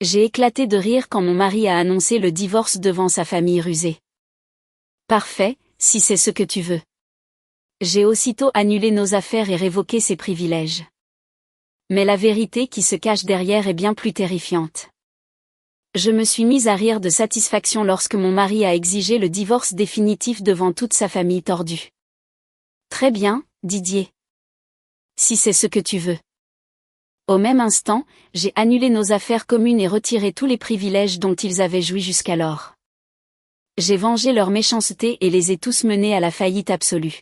J'ai éclaté de rire quand mon mari a annoncé le divorce devant sa famille rusée. Parfait, si c'est ce que tu veux. J'ai aussitôt annulé nos affaires et révoqué ses privilèges. Mais la vérité qui se cache derrière est bien plus terrifiante. Je me suis mise à rire de satisfaction lorsque mon mari a exigé le divorce définitif devant toute sa famille tordue. Très bien, Didier. Si c'est ce que tu veux. Au même instant, j'ai annulé nos affaires communes et retiré tous les privilèges dont ils avaient joui jusqu'alors. J'ai vengé leur méchanceté et les ai tous menés à la faillite absolue.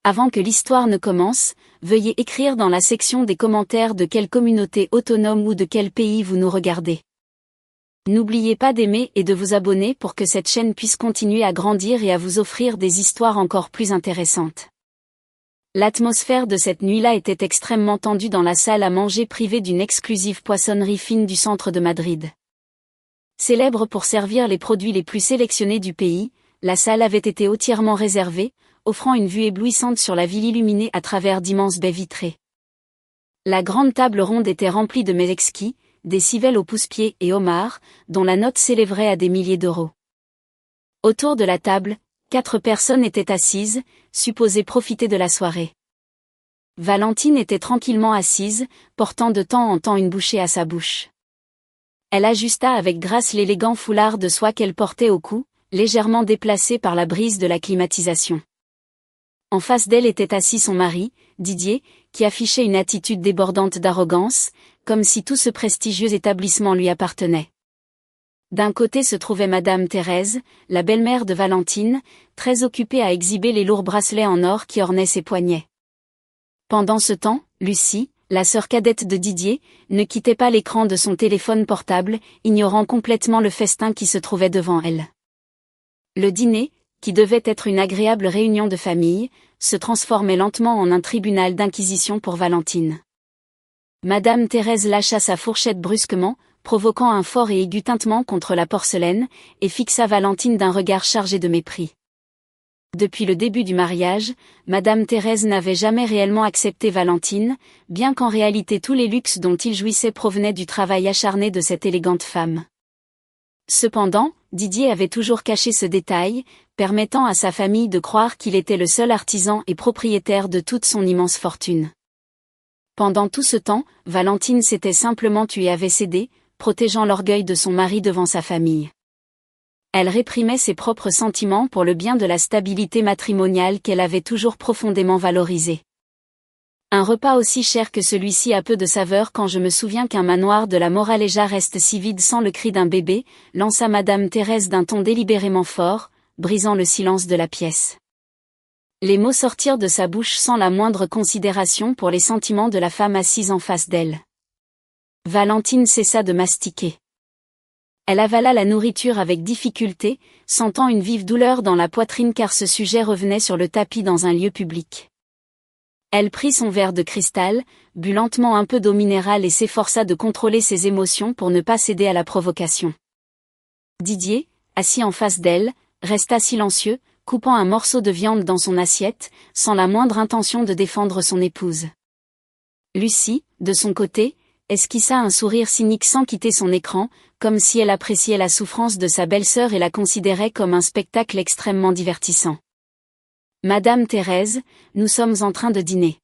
Avant que l'histoire ne commence, veuillez écrire dans la section des commentaires de quelle communauté autonome ou de quel pays vous nous regardez. N'oubliez pas d'aimer et de vous abonner pour que cette chaîne puisse continuer à grandir et à vous offrir des histoires encore plus intéressantes. L'atmosphère de cette nuit-là était extrêmement tendue dans la salle à manger privée d'une exclusive poissonnerie fine du centre de Madrid. Célèbre pour servir les produits les plus sélectionnés du pays, la salle avait été entièrement réservée, offrant une vue éblouissante sur la ville illuminée à travers d'immenses baies vitrées. La grande table ronde était remplie de mets exquis, des civelles aux pousse-pieds et homards, dont la note s'élèverait à des milliers d'euros. Autour de la table, 4 personnes étaient assises, supposées profiter de la soirée. Valentine était tranquillement assise, portant de temps en temps une bouchée à sa bouche. Elle ajusta avec grâce l'élégant foulard de soie qu'elle portait au cou, légèrement déplacé par la brise de la climatisation. En face d'elle était assis son mari, Didier, qui affichait une attitude débordante d'arrogance, comme si tout ce prestigieux établissement lui appartenait. D'un côté se trouvait Madame Thérèse, la belle-mère de Valentine, très occupée à exhiber les lourds bracelets en or qui ornaient ses poignets. Pendant ce temps, Lucie, la sœur cadette de Didier, ne quittait pas l'écran de son téléphone portable, ignorant complètement le festin qui se trouvait devant elle. Le dîner, qui devait être une agréable réunion de famille, se transformait lentement en un tribunal d'inquisition pour Valentine. Madame Thérèse lâcha sa fourchette brusquement, provoquant un fort et aigu tintement contre la porcelaine, et fixa Valentine d'un regard chargé de mépris. Depuis le début du mariage, Madame Thérèse n'avait jamais réellement accepté Valentine, bien qu'en réalité tous les luxes dont il jouissait provenaient du travail acharné de cette élégante femme. Cependant, Didier avait toujours caché ce détail, permettant à sa famille de croire qu'il était le seul artisan et propriétaire de toute son immense fortune. Pendant tout ce temps, Valentine s'était simplement tue et avait cédé, protégeant l'orgueil de son mari devant sa famille. Elle réprimait ses propres sentiments pour le bien de la stabilité matrimoniale qu'elle avait toujours profondément valorisée. Un repas aussi cher que celui-ci a peu de saveur quand je me souviens qu'un manoir de la Moraleja reste si vide sans le cri d'un bébé, lança Madame Thérèse d'un ton délibérément fort, brisant le silence de la pièce. Les mots sortirent de sa bouche sans la moindre considération pour les sentiments de la femme assise en face d'elle. Valentine cessa de mastiquer. Elle avala la nourriture avec difficulté, sentant une vive douleur dans la poitrine car ce sujet revenait sur le tapis dans un lieu public. Elle prit son verre de cristal, but lentement un peu d'eau minérale et s'efforça de contrôler ses émotions pour ne pas céder à la provocation. Didier, assis en face d'elle, resta silencieux, coupant un morceau de viande dans son assiette, sans la moindre intention de défendre son épouse. Lucie, de son côté, esquissa un sourire cynique sans quitter son écran, comme si elle appréciait la souffrance de sa belle-sœur et la considérait comme un spectacle extrêmement divertissant. « Madame Thérèse, nous sommes en train de dîner.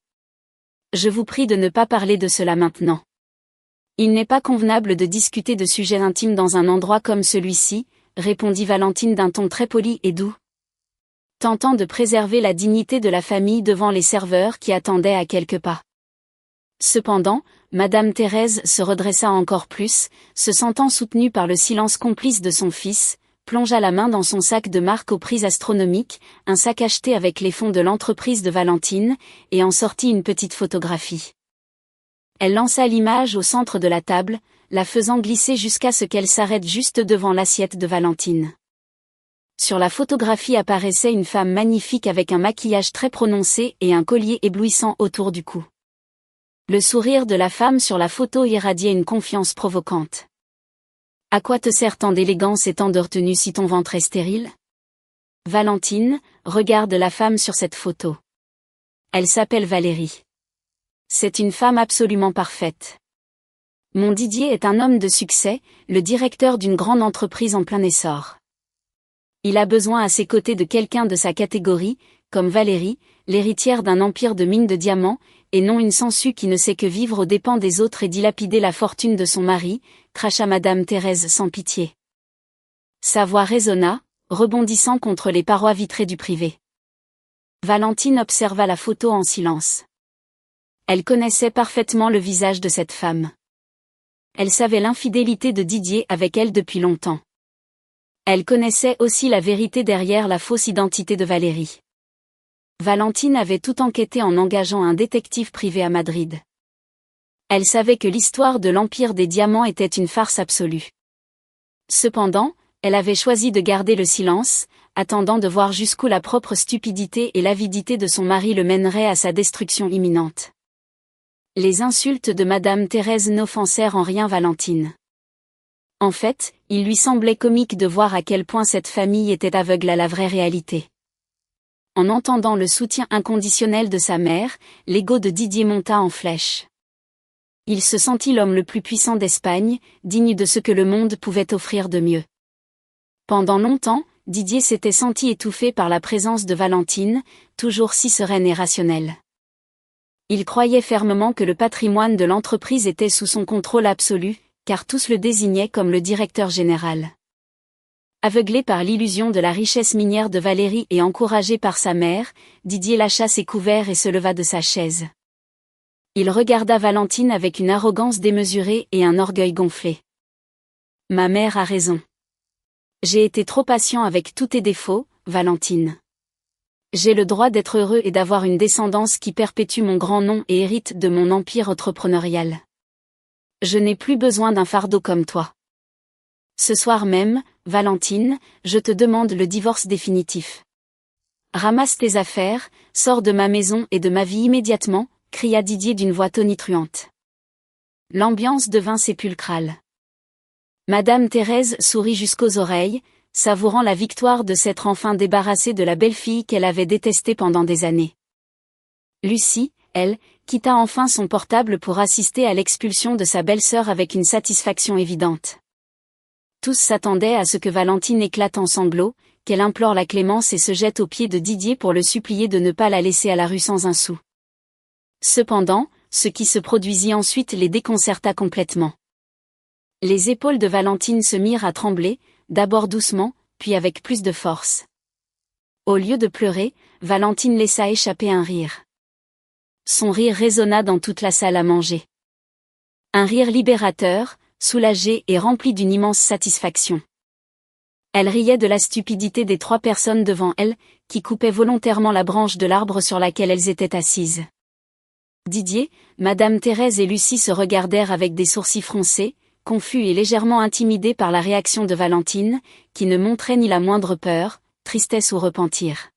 Je vous prie de ne pas parler de cela maintenant. Il n'est pas convenable de discuter de sujets intimes dans un endroit comme celui-ci, répondit Valentine d'un ton très poli et doux, tentant de préserver la dignité de la famille devant les serveurs qui attendaient à quelques pas. Cependant, Madame Thérèse se redressa encore plus, se sentant soutenue par le silence complice de son fils, plongea la main dans son sac de marque aux prix astronomiques, un sac acheté avec les fonds de l'entreprise de Valentine, et en sortit une petite photographie. Elle lança l'image au centre de la table, la faisant glisser jusqu'à ce qu'elle s'arrête juste devant l'assiette de Valentine. Sur la photographie apparaissait une femme magnifique avec un maquillage très prononcé et un collier éblouissant autour du cou. Le sourire de la femme sur la photo irradiait une confiance provocante. « À quoi te sert tant d'élégance et tant de retenue si ton ventre est stérile ? » Valentine, regarde la femme sur cette photo. Elle s'appelle Valérie. C'est une femme absolument parfaite. Mon Didier est un homme de succès, le directeur d'une grande entreprise en plein essor. Il a besoin à ses côtés de quelqu'un de sa catégorie, comme Valérie, l'héritière d'un empire de mines de diamants, et non une sangsue qui ne sait que vivre aux dépens des autres et dilapider la fortune de son mari, cracha Madame Thérèse sans pitié. Sa voix résonna, rebondissant contre les parois vitrées du privé. Valentine observa la photo en silence. Elle connaissait parfaitement le visage de cette femme. Elle savait l'infidélité de Didier avec elle depuis longtemps. Elle connaissait aussi la vérité derrière la fausse identité de Valérie. Valentine avait tout enquêté en engageant un détective privé à Madrid. Elle savait que l'histoire de l'Empire des Diamants était une farce absolue. Cependant, elle avait choisi de garder le silence, attendant de voir jusqu'où la propre stupidité et l'avidité de son mari le mèneraient à sa destruction imminente. Les insultes de Madame Thérèse n'offensèrent en rien Valentine. En fait, il lui semblait comique de voir à quel point cette famille était aveugle à la vraie réalité. En entendant le soutien inconditionnel de sa mère, l'ego de Didier monta en flèche. Il se sentit l'homme le plus puissant d'Espagne, digne de ce que le monde pouvait offrir de mieux. Pendant longtemps, Didier s'était senti étouffé par la présence de Valentine, toujours si sereine et rationnelle. Il croyait fermement que le patrimoine de l'entreprise était sous son contrôle absolu, car tous le désignaient comme le directeur général. Aveuglé par l'illusion de la richesse minière de Valérie et encouragé par sa mère, Didier lâcha ses couverts et se leva de sa chaise. Il regarda Valentine avec une arrogance démesurée et un orgueil gonflé. « Ma mère a raison. J'ai été trop patient avec tous tes défauts, Valentine. J'ai le droit d'être heureux et d'avoir une descendance qui perpétue mon grand nom et hérite de mon empire entrepreneurial. Je n'ai plus besoin d'un fardeau comme toi. Ce soir même, Valentine, je te demande le divorce définitif. Ramasse tes affaires, sors de ma maison et de ma vie immédiatement, cria Didier d'une voix tonitruante. L'ambiance devint sépulcrale. Madame Thérèse sourit jusqu'aux oreilles, savourant la victoire de s'être enfin débarrassée de la belle-fille qu'elle avait détestée pendant des années. Lucie, elle, quitta enfin son portable pour assister à l'expulsion de sa belle-sœur avec une satisfaction évidente. Tous s'attendaient à ce que Valentine éclate en sanglots, qu'elle implore la clémence et se jette aux pieds de Didier pour le supplier de ne pas la laisser à la rue sans un sou. Cependant, ce qui se produisit ensuite les déconcerta complètement. Les épaules de Valentine se mirent à trembler, d'abord doucement, puis avec plus de force. Au lieu de pleurer, Valentine laissa échapper un rire. Son rire résonna dans toute la salle à manger. Un rire libérateur, soulagé et rempli d'une immense satisfaction. Elle riait de la stupidité des trois personnes devant elle, qui coupaient volontairement la branche de l'arbre sur laquelle elles étaient assises. Didier, Madame Thérèse et Lucie se regardèrent avec des sourcils froncés, confus et légèrement intimidés par la réaction de Valentine, qui ne montrait ni la moindre peur, tristesse ou repentir.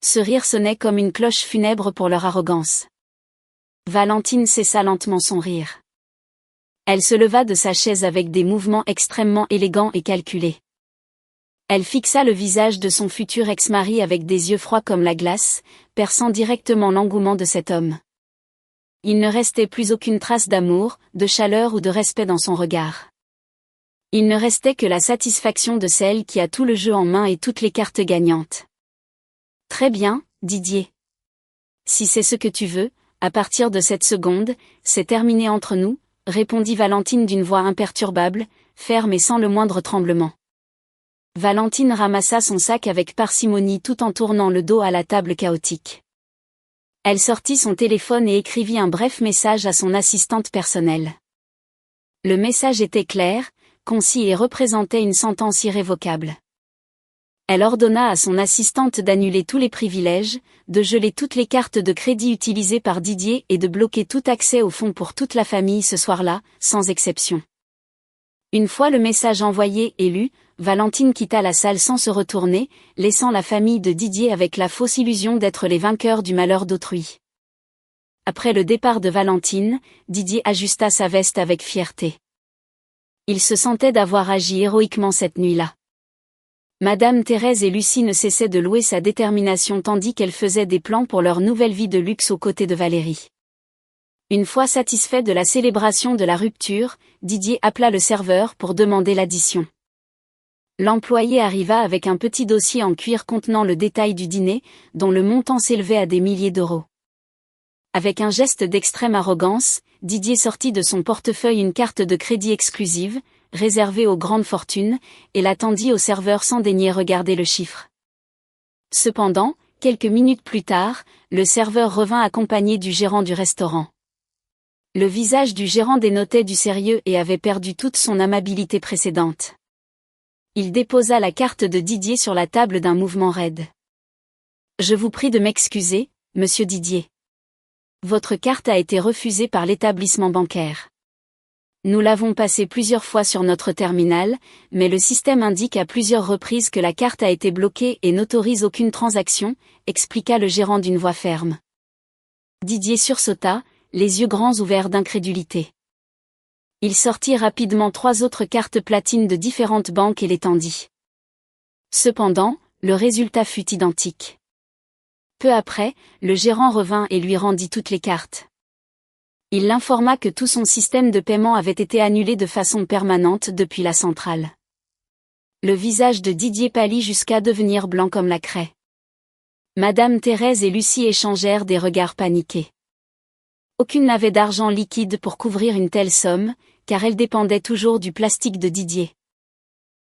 Ce rire sonnait comme une cloche funèbre pour leur arrogance. Valentine cessa lentement son rire. Elle se leva de sa chaise avec des mouvements extrêmement élégants et calculés. Elle fixa le visage de son futur ex-mari avec des yeux froids comme la glace, perçant directement l'engouement de cet homme. Il ne restait plus aucune trace d'amour, de chaleur ou de respect dans son regard. Il ne restait que la satisfaction de celle qui a tout le jeu en main et toutes les cartes gagnantes. « Très bien, Didier. Si c'est ce que tu veux, à partir de cette seconde, c'est terminé entre nous, » répondit Valentine d'une voix imperturbable, ferme et sans le moindre tremblement. Valentine ramassa son sac avec parcimonie tout en tournant le dos à la table chaotique. Elle sortit son téléphone et écrivit un bref message à son assistante personnelle. Le message était clair, concis et représentait une sentence irrévocable. Elle ordonna à son assistante d'annuler tous les privilèges, de geler toutes les cartes de crédit utilisées par Didier et de bloquer tout accès aux fonds pour toute la famille ce soir-là, sans exception. Une fois le message envoyé et lu, Valentine quitta la salle sans se retourner, laissant la famille de Didier avec la fausse illusion d'être les vainqueurs du malheur d'autrui. Après le départ de Valentine, Didier ajusta sa veste avec fierté. Il se sentait d'avoir agi héroïquement cette nuit-là. Madame Thérèse et Lucie ne cessaient de louer sa détermination tandis qu'elle faisait des plans pour leur nouvelle vie de luxe aux côtés de Valérie. Une fois satisfait de la célébration de la rupture, Didier appela le serveur pour demander l'addition. L'employé arriva avec un petit dossier en cuir contenant le détail du dîner, dont le montant s'élevait à des milliers d'euros. Avec un geste d'extrême arrogance, Didier sortit de son portefeuille une carte de crédit exclusive, réservée aux grandes fortunes, et la tendit au serveur sans daigner regarder le chiffre. Cependant, quelques minutes plus tard, le serveur revint accompagné du gérant du restaurant. Le visage du gérant dénotait du sérieux et avait perdu toute son amabilité précédente. Il déposa la carte de Didier sur la table d'un mouvement raide. « Je vous prie de m'excuser, monsieur Didier. Votre carte a été refusée par l'établissement bancaire. Nous l'avons passée plusieurs fois sur notre terminal, mais le système indique à plusieurs reprises que la carte a été bloquée et n'autorise aucune transaction, expliqua le gérant d'une voix ferme. Didier sursauta, les yeux grands ouverts d'incrédulité. Il sortit rapidement 3 autres cartes platine de différentes banques et les tendit. Cependant, le résultat fut identique. Peu après, le gérant revint et lui rendit toutes les cartes. Il l'informa que tout son système de paiement avait été annulé de façon permanente depuis la centrale. Le visage de Didier pâlit jusqu'à devenir blanc comme la craie. Madame Thérèse et Lucie échangèrent des regards paniqués. Aucune n'avait d'argent liquide pour couvrir une telle somme, car elle dépendait toujours du plastique de Didier.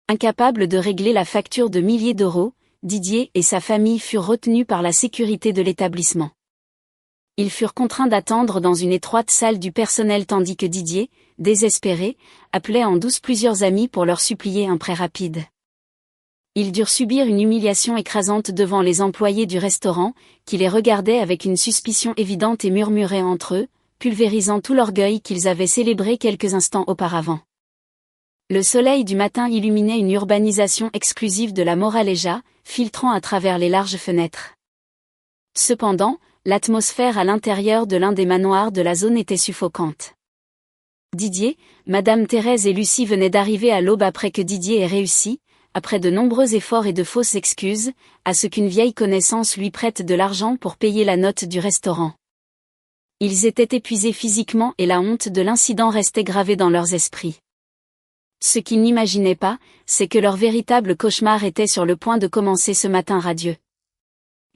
Incapable de régler la facture de milliers d'euros, Didier et sa famille furent retenus par la sécurité de l'établissement. Ils furent contraints d'attendre dans une étroite salle du personnel tandis que Didier, désespéré, appelait en douce plusieurs amis pour leur supplier un prêt rapide. Ils durent subir une humiliation écrasante devant les employés du restaurant, qui les regardaient avec une suspicion évidente et murmuraient entre eux, pulvérisant tout l'orgueil qu'ils avaient célébré quelques instants auparavant. Le soleil du matin illuminait une urbanisation exclusive de la Moraleja, filtrant à travers les larges fenêtres. Cependant, l'atmosphère à l'intérieur de l'un des manoirs de la zone était suffocante. Didier, Madame Thérèse et Lucie venaient d'arriver à l'aube après que Didier ait réussi, après de nombreux efforts et de fausses excuses, à ce qu'une vieille connaissance lui prête de l'argent pour payer la note du restaurant. Ils étaient épuisés physiquement et la honte de l'incident restait gravée dans leurs esprits. Ce qu'ils n'imaginaient pas, c'est que leur véritable cauchemar était sur le point de commencer ce matin radieux.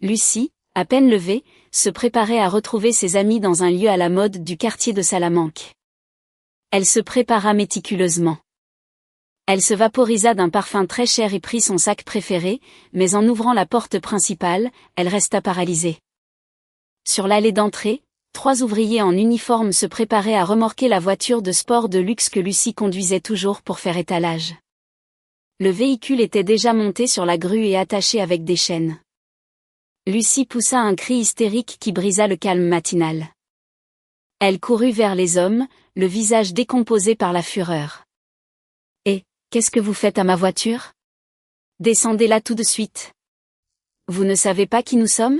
Lucie, à peine levée, se préparait à retrouver ses amis dans un lieu à la mode du quartier de Salamanque. Elle se prépara méticuleusement. Elle se vaporisa d'un parfum très cher et prit son sac préféré, mais en ouvrant la porte principale, elle resta paralysée. Sur l'allée d'entrée, 3 ouvriers en uniforme se préparaient à remorquer la voiture de sport de luxe que Lucie conduisait toujours pour faire étalage. Le véhicule était déjà monté sur la grue et attaché avec des chaînes. Lucie poussa un cri hystérique qui brisa le calme matinal. Elle courut vers les hommes, le visage décomposé par la fureur. « Et, qu'est-ce que vous faites à ma voiture ? Descendez-la tout de suite. Vous ne savez pas qui nous sommes ?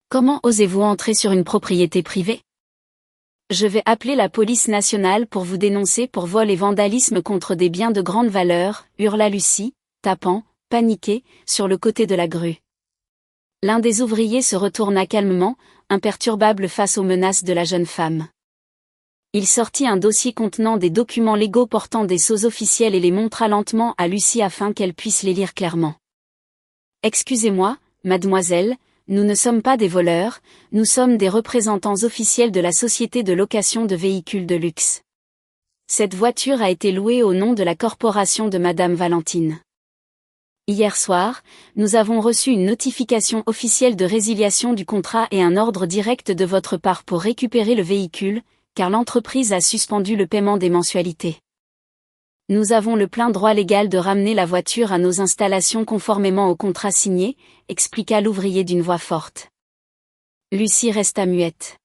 Comment osez-vous entrer sur une propriété privée ? Je vais appeler la police nationale pour vous dénoncer pour vol et vandalisme contre des biens de grande valeur, hurla Lucie, tapant, paniquée, sur le côté de la grue. L'un des ouvriers se retourna calmement, imperturbable face aux menaces de la jeune femme. Il sortit un dossier contenant des documents légaux portant des sceaux officiels et les montra lentement à Lucie afin qu'elle puisse les lire clairement. « Excusez-moi, mademoiselle, nous ne sommes pas des voleurs, nous sommes des représentants officiels de la société de location de véhicules de luxe. Cette voiture a été louée au nom de la corporation de Madame Valentine. Hier soir, nous avons reçu une notification officielle de résiliation du contrat et un ordre direct de votre part pour récupérer le véhicule, car l'entreprise a suspendu le paiement des mensualités. Nous avons le plein droit légal de ramener la voiture à nos installations conformément au contrat signé, expliqua l'ouvrier d'une voix forte. Lucie resta muette.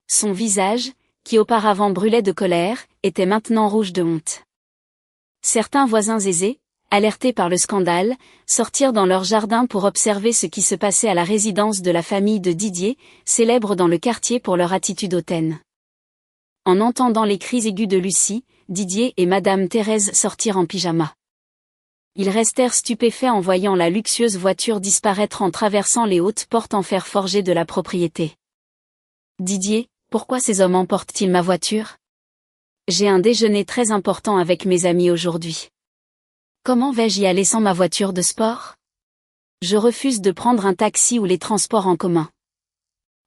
Son visage, qui auparavant brûlait de colère, était maintenant rouge de honte. Certains voisins aisés, alertés par le scandale, sortirent dans leur jardin pour observer ce qui se passait à la résidence de la famille de Didier, célèbre dans le quartier pour leur attitude hautaine. En entendant les cris aigus de Lucie, Didier et Madame Thérèse sortirent en pyjama. Ils restèrent stupéfaits en voyant la luxueuse voiture disparaître en traversant les hautes portes en fer forgé de la propriété. Didier, Pourquoi ces hommes emportent-ils ma voiture? J'ai un déjeuner très important avec mes amis aujourd'hui. Comment vais-je y aller sans ma voiture de sport? Je refuse de prendre un taxi ou les transports en commun.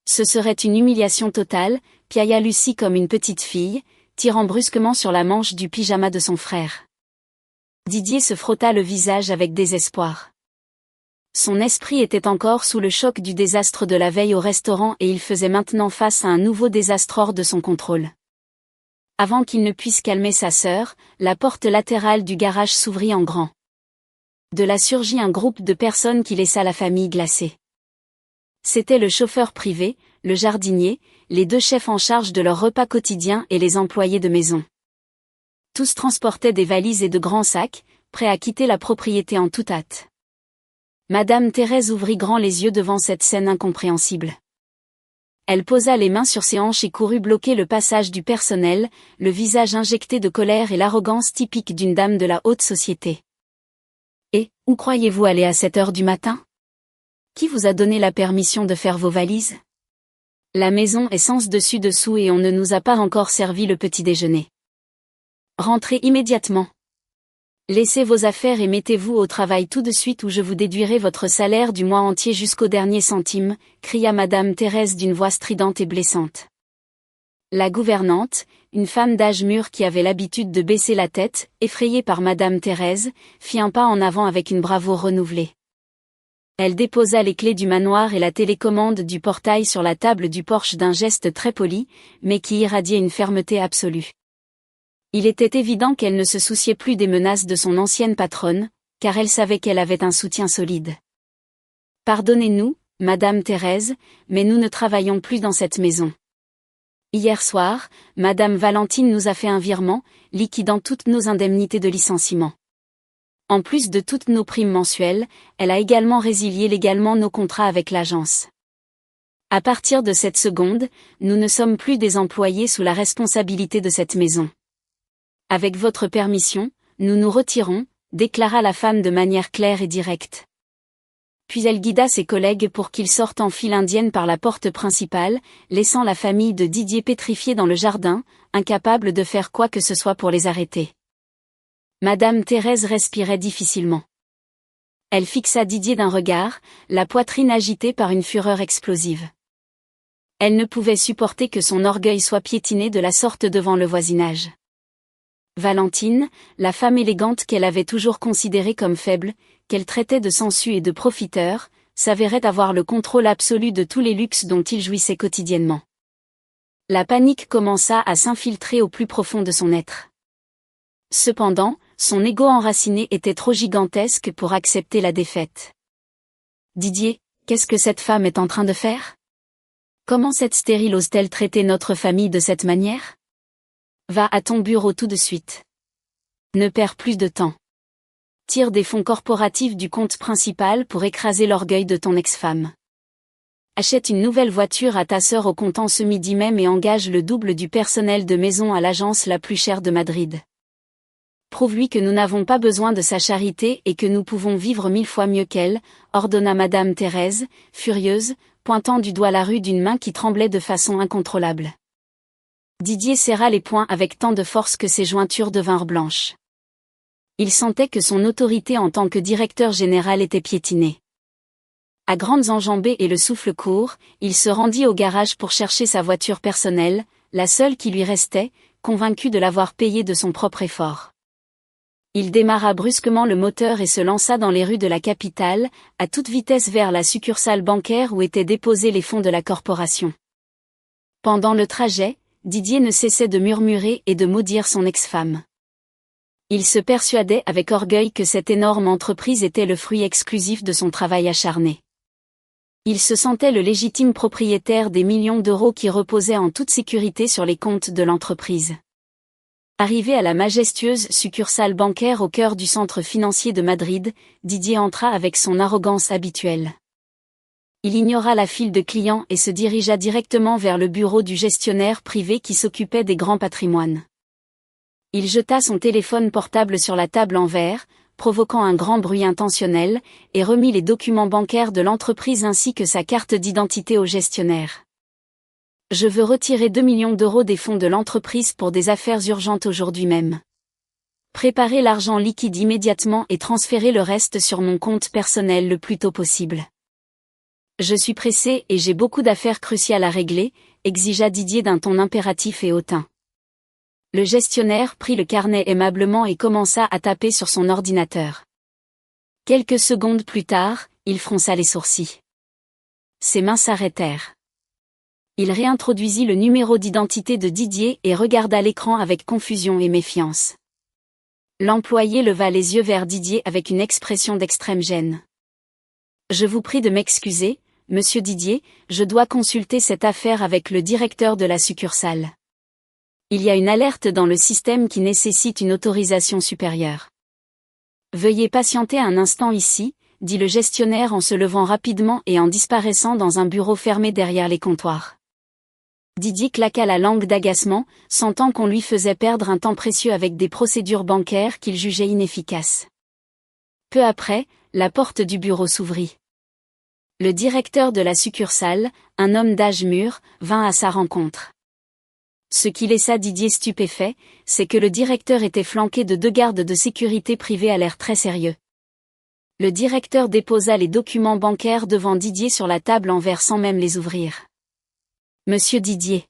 Ce serait une humiliation totale, piailla Lucie comme une petite fille, tirant brusquement sur la manche du pyjama de son frère. Didier se frotta le visage avec désespoir. Son esprit était encore sous le choc du désastre de la veille au restaurant et il faisait maintenant face à un nouveau désastre hors de son contrôle. Avant qu'il ne puisse calmer sa sœur, la porte latérale du garage s'ouvrit en grand. De là surgit un groupe de personnes qui laissa la famille glacée. C'était le chauffeur privé, le jardinier, les deux chefs en charge de leur repas quotidien et les employés de maison. Tous transportaient des valises et de grands sacs, prêts à quitter la propriété en toute hâte. Madame Thérèse ouvrit grand les yeux devant cette scène incompréhensible. Elle posa les mains sur ses hanches et courut bloquer le passage du personnel, le visage injecté de colère et l'arrogance typique d'une dame de la haute société. « Et, où croyez-vous aller à cette heure du matin? Qui vous a donné la permission de faire vos valises? La maison est sens dessus dessous et on ne nous a pas encore servi le petit déjeuner. Rentrez immédiatement. Laissez vos affaires et mettez-vous au travail tout de suite ou je vous déduirai votre salaire du mois entier jusqu'au dernier centime, cria Madame Thérèse d'une voix stridente et blessante. La gouvernante, une femme d'âge mûr qui avait l'habitude de baisser la tête, effrayée par Madame Thérèse, fit un pas en avant avec une bravoure renouvelée. Elle déposa les clés du manoir et la télécommande du portail sur la table du porche d'un geste très poli, mais qui irradiait une fermeté absolue. Il était évident qu'elle ne se souciait plus des menaces de son ancienne patronne, car elle savait qu'elle avait un soutien solide. « Pardonnez-nous, Madame Thérèse, mais nous ne travaillons plus dans cette maison. Hier soir, Madame Valentine nous a fait un virement, liquidant toutes nos indemnités de licenciement. En plus de toutes nos primes mensuelles, elle a également résilié légalement nos contrats avec l'agence. À partir de cette seconde, nous ne sommes plus des employés sous la responsabilité de cette maison. Avec votre permission, nous nous retirons, déclara la femme de manière claire et directe. Puis elle guida ses collègues pour qu'ils sortent en file indienne par la porte principale, laissant la famille de Didier pétrifiée dans le jardin, incapable de faire quoi que ce soit pour les arrêter. Madame Thérèse respirait difficilement. Elle fixa Didier d'un regard, la poitrine agitée par une fureur explosive. Elle ne pouvait supporter que son orgueil soit piétiné de la sorte devant le voisinage. Valentine, la femme élégante qu'elle avait toujours considérée comme faible, qu'elle traitait de sangsue et de profiteur, s'avérait avoir le contrôle absolu de tous les luxes dont il jouissait quotidiennement. La panique commença à s'infiltrer au plus profond de son être. Cependant, son ego enraciné était trop gigantesque pour accepter la défaite. « Didier, qu'est-ce que cette femme est en train de faire? Comment cette stérile ose-t-elle traiter notre famille de cette manière? Va à ton bureau tout de suite. Ne perds plus de temps. Tire des fonds corporatifs du compte principal pour écraser l'orgueil de ton ex-femme. Achète une nouvelle voiture à ta sœur au comptant ce midi même et engage le double du personnel de maison à l'agence la plus chère de Madrid. Prouve-lui que nous n'avons pas besoin de sa charité et que nous pouvons vivre 1000 fois mieux qu'elle, ordonna Madame Thérèse, furieuse, pointant du doigt la rue d'une main qui tremblait de façon incontrôlable. Didier serra les poings avec tant de force que ses jointures devinrent blanches. Il sentait que son autorité en tant que directeur général était piétinée. À grandes enjambées et le souffle court, il se rendit au garage pour chercher sa voiture personnelle, la seule qui lui restait, convaincu de l'avoir payée de son propre effort. Il démarra brusquement le moteur et se lança dans les rues de la capitale, à toute vitesse vers la succursale bancaire où étaient déposés les fonds de la corporation. Pendant le trajet, Didier ne cessait de murmurer et de maudire son ex-femme. Il se persuadait avec orgueil que cette énorme entreprise était le fruit exclusif de son travail acharné. Il se sentait le légitime propriétaire des millions d'euros qui reposaient en toute sécurité sur les comptes de l'entreprise. Arrivé à la majestueuse succursale bancaire au cœur du centre financier de Madrid, Didier entra avec son arrogance habituelle. Il ignora la file de clients et se dirigea directement vers le bureau du gestionnaire privé qui s'occupait des grands patrimoines. Il jeta son téléphone portable sur la table en verre, provoquant un grand bruit intentionnel, et remit les documents bancaires de l'entreprise ainsi que sa carte d'identité au gestionnaire. Je veux retirer 2 millions d'euros des fonds de l'entreprise pour des affaires urgentes aujourd'hui même. Préparez l'argent liquide immédiatement et transférez le reste sur mon compte personnel le plus tôt possible. Je suis pressé et j'ai beaucoup d'affaires cruciales à régler, exigea Didier d'un ton impératif et hautain. Le gestionnaire prit le carnet aimablement et commença à taper sur son ordinateur. Quelques secondes plus tard, il fronça les sourcils. Ses mains s'arrêtèrent. Il réintroduisit le numéro d'identité de Didier et regarda l'écran avec confusion et méfiance. L'employé leva les yeux vers Didier avec une expression d'extrême gêne. « Je vous prie de m'excuser, monsieur Didier, je dois consulter cette affaire avec le directeur de la succursale. Il y a une alerte dans le système qui nécessite une autorisation supérieure. Veuillez patienter un instant ici, dit le gestionnaire en se levant rapidement et en disparaissant dans un bureau fermé derrière les comptoirs. Didier claqua la langue d'agacement, sentant qu'on lui faisait perdre un temps précieux avec des procédures bancaires qu'il jugeait inefficaces. Peu après, la porte du bureau s'ouvrit. Le directeur de la succursale, un homme d'âge mûr, vint à sa rencontre. Ce qui laissa Didier stupéfait, c'est que le directeur était flanqué de 2 gardes de sécurité privés à l'air très sérieux. Le directeur déposa les documents bancaires devant Didier sur la table en verre sans même les ouvrir. Monsieur Didier.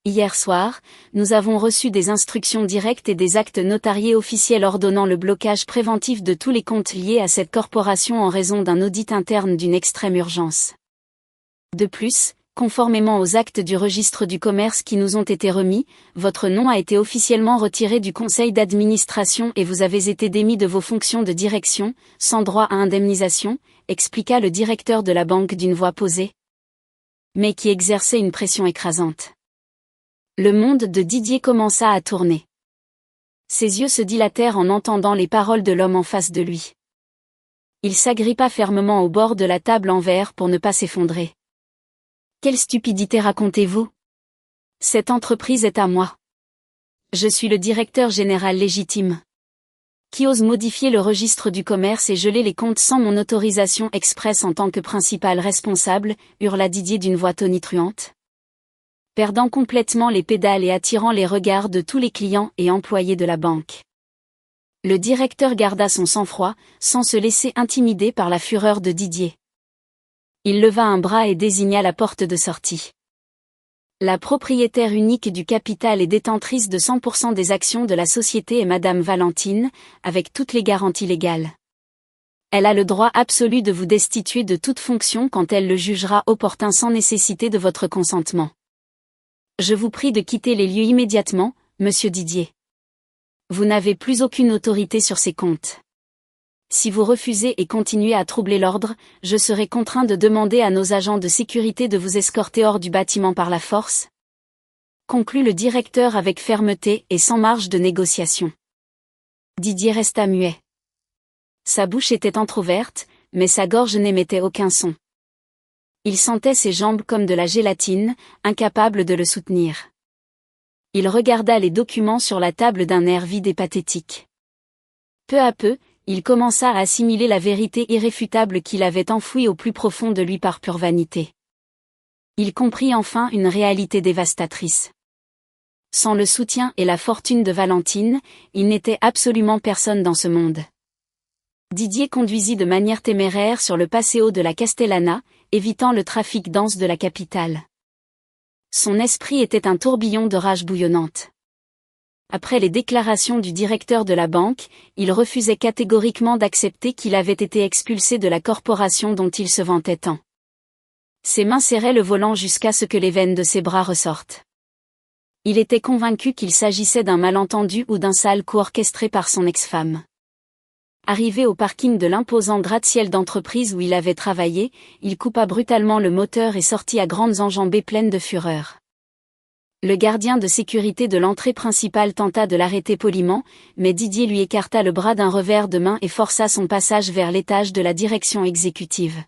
Hier soir, nous avons reçu des instructions directes et des actes notariés officiels ordonnant le blocage préventif de tous les comptes liés à cette corporation en raison d'un audit interne d'une extrême urgence. De plus, conformément aux actes du registre du commerce qui nous ont été remis, votre nom a été officiellement retiré du conseil d'administration et vous avez été démis de vos fonctions de direction, sans droit à indemnisation, expliqua le directeur de la banque d'une voix posée, mais qui exerçait une pression écrasante. Le monde de Didier commença à tourner. Ses yeux se dilatèrent en entendant les paroles de l'homme en face de lui. Il s'agrippa fermement au bord de la table en verre pour ne pas s'effondrer. Quelle stupidité racontez-vous? Cette entreprise est à moi. Je suis le directeur général légitime. Qui ose modifier le registre du commerce et geler les comptes sans mon autorisation expresse en tant que principal responsable, hurla Didier d'une voix tonitruante. Perdant complètement les pédales et attirant les regards de tous les clients et employés de la banque. Le directeur garda son sang-froid, sans se laisser intimider par la fureur de Didier. Il leva un bras et désigna la porte de sortie. La propriétaire unique du capital et détentrice de 100% des actions de la société est Madame Valentine, avec toutes les garanties légales. Elle a le droit absolu de vous destituer de toute fonction quand elle le jugera opportun sans nécessité de votre consentement. Je vous prie de quitter les lieux immédiatement, monsieur Didier. Vous n'avez plus aucune autorité sur ces comptes. Si vous refusez et continuez à troubler l'ordre, je serai contraint de demander à nos agents de sécurité de vous escorter hors du bâtiment par la force. Conclut le directeur avec fermeté et sans marge de négociation. Didier resta muet. Sa bouche était entr'ouverte, mais sa gorge n'émettait aucun son. Il sentait ses jambes comme de la gélatine, incapable de le soutenir. Il regarda les documents sur la table d'un air vide et pathétique. Peu à peu, il commença à assimiler la vérité irréfutable qu'il avait enfouie au plus profond de lui par pure vanité. Il comprit enfin une réalité dévastatrice. Sans le soutien et la fortune de Valentine, il n'était absolument personne dans ce monde. Didier conduisit de manière téméraire sur le Paseo de la Castellana, évitant le trafic dense de la capitale. Son esprit était un tourbillon de rage bouillonnante. Après les déclarations du directeur de la banque, il refusait catégoriquement d'accepter qu'il avait été expulsé de la corporation dont il se vantait tant. Ses mains serraient le volant jusqu'à ce que les veines de ses bras ressortent. Il était convaincu qu'il s'agissait d'un malentendu ou d'un sale coup orchestré par son ex-femme. Arrivé au parking de l'imposant gratte-ciel d'entreprise où il avait travaillé, il coupa brutalement le moteur et sortit à grandes enjambées pleines de fureur. Le gardien de sécurité de l'entrée principale tenta de l'arrêter poliment, mais Didier lui écarta le bras d'un revers de main et força son passage vers l'étage de la direction exécutive.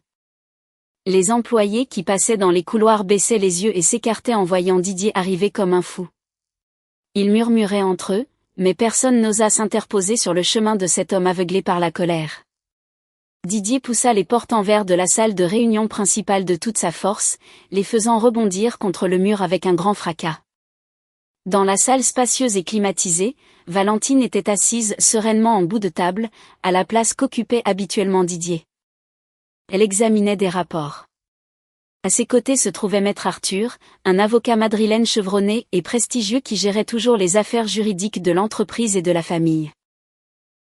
Les employés qui passaient dans les couloirs baissaient les yeux et s'écartaient en voyant Didier arriver comme un fou. Ils murmuraient entre eux, mais personne n'osa s'interposer sur le chemin de cet homme aveuglé par la colère. Didier poussa les portes en verre de la salle de réunion principale de toute sa force, les faisant rebondir contre le mur avec un grand fracas. Dans la salle spacieuse et climatisée, Valentine était assise sereinement en bout de table, à la place qu'occupait habituellement Didier. Elle examinait des rapports. À ses côtés se trouvait Maître Arthur, un avocat madrilène chevronné et prestigieux qui gérait toujours les affaires juridiques de l'entreprise et de la famille.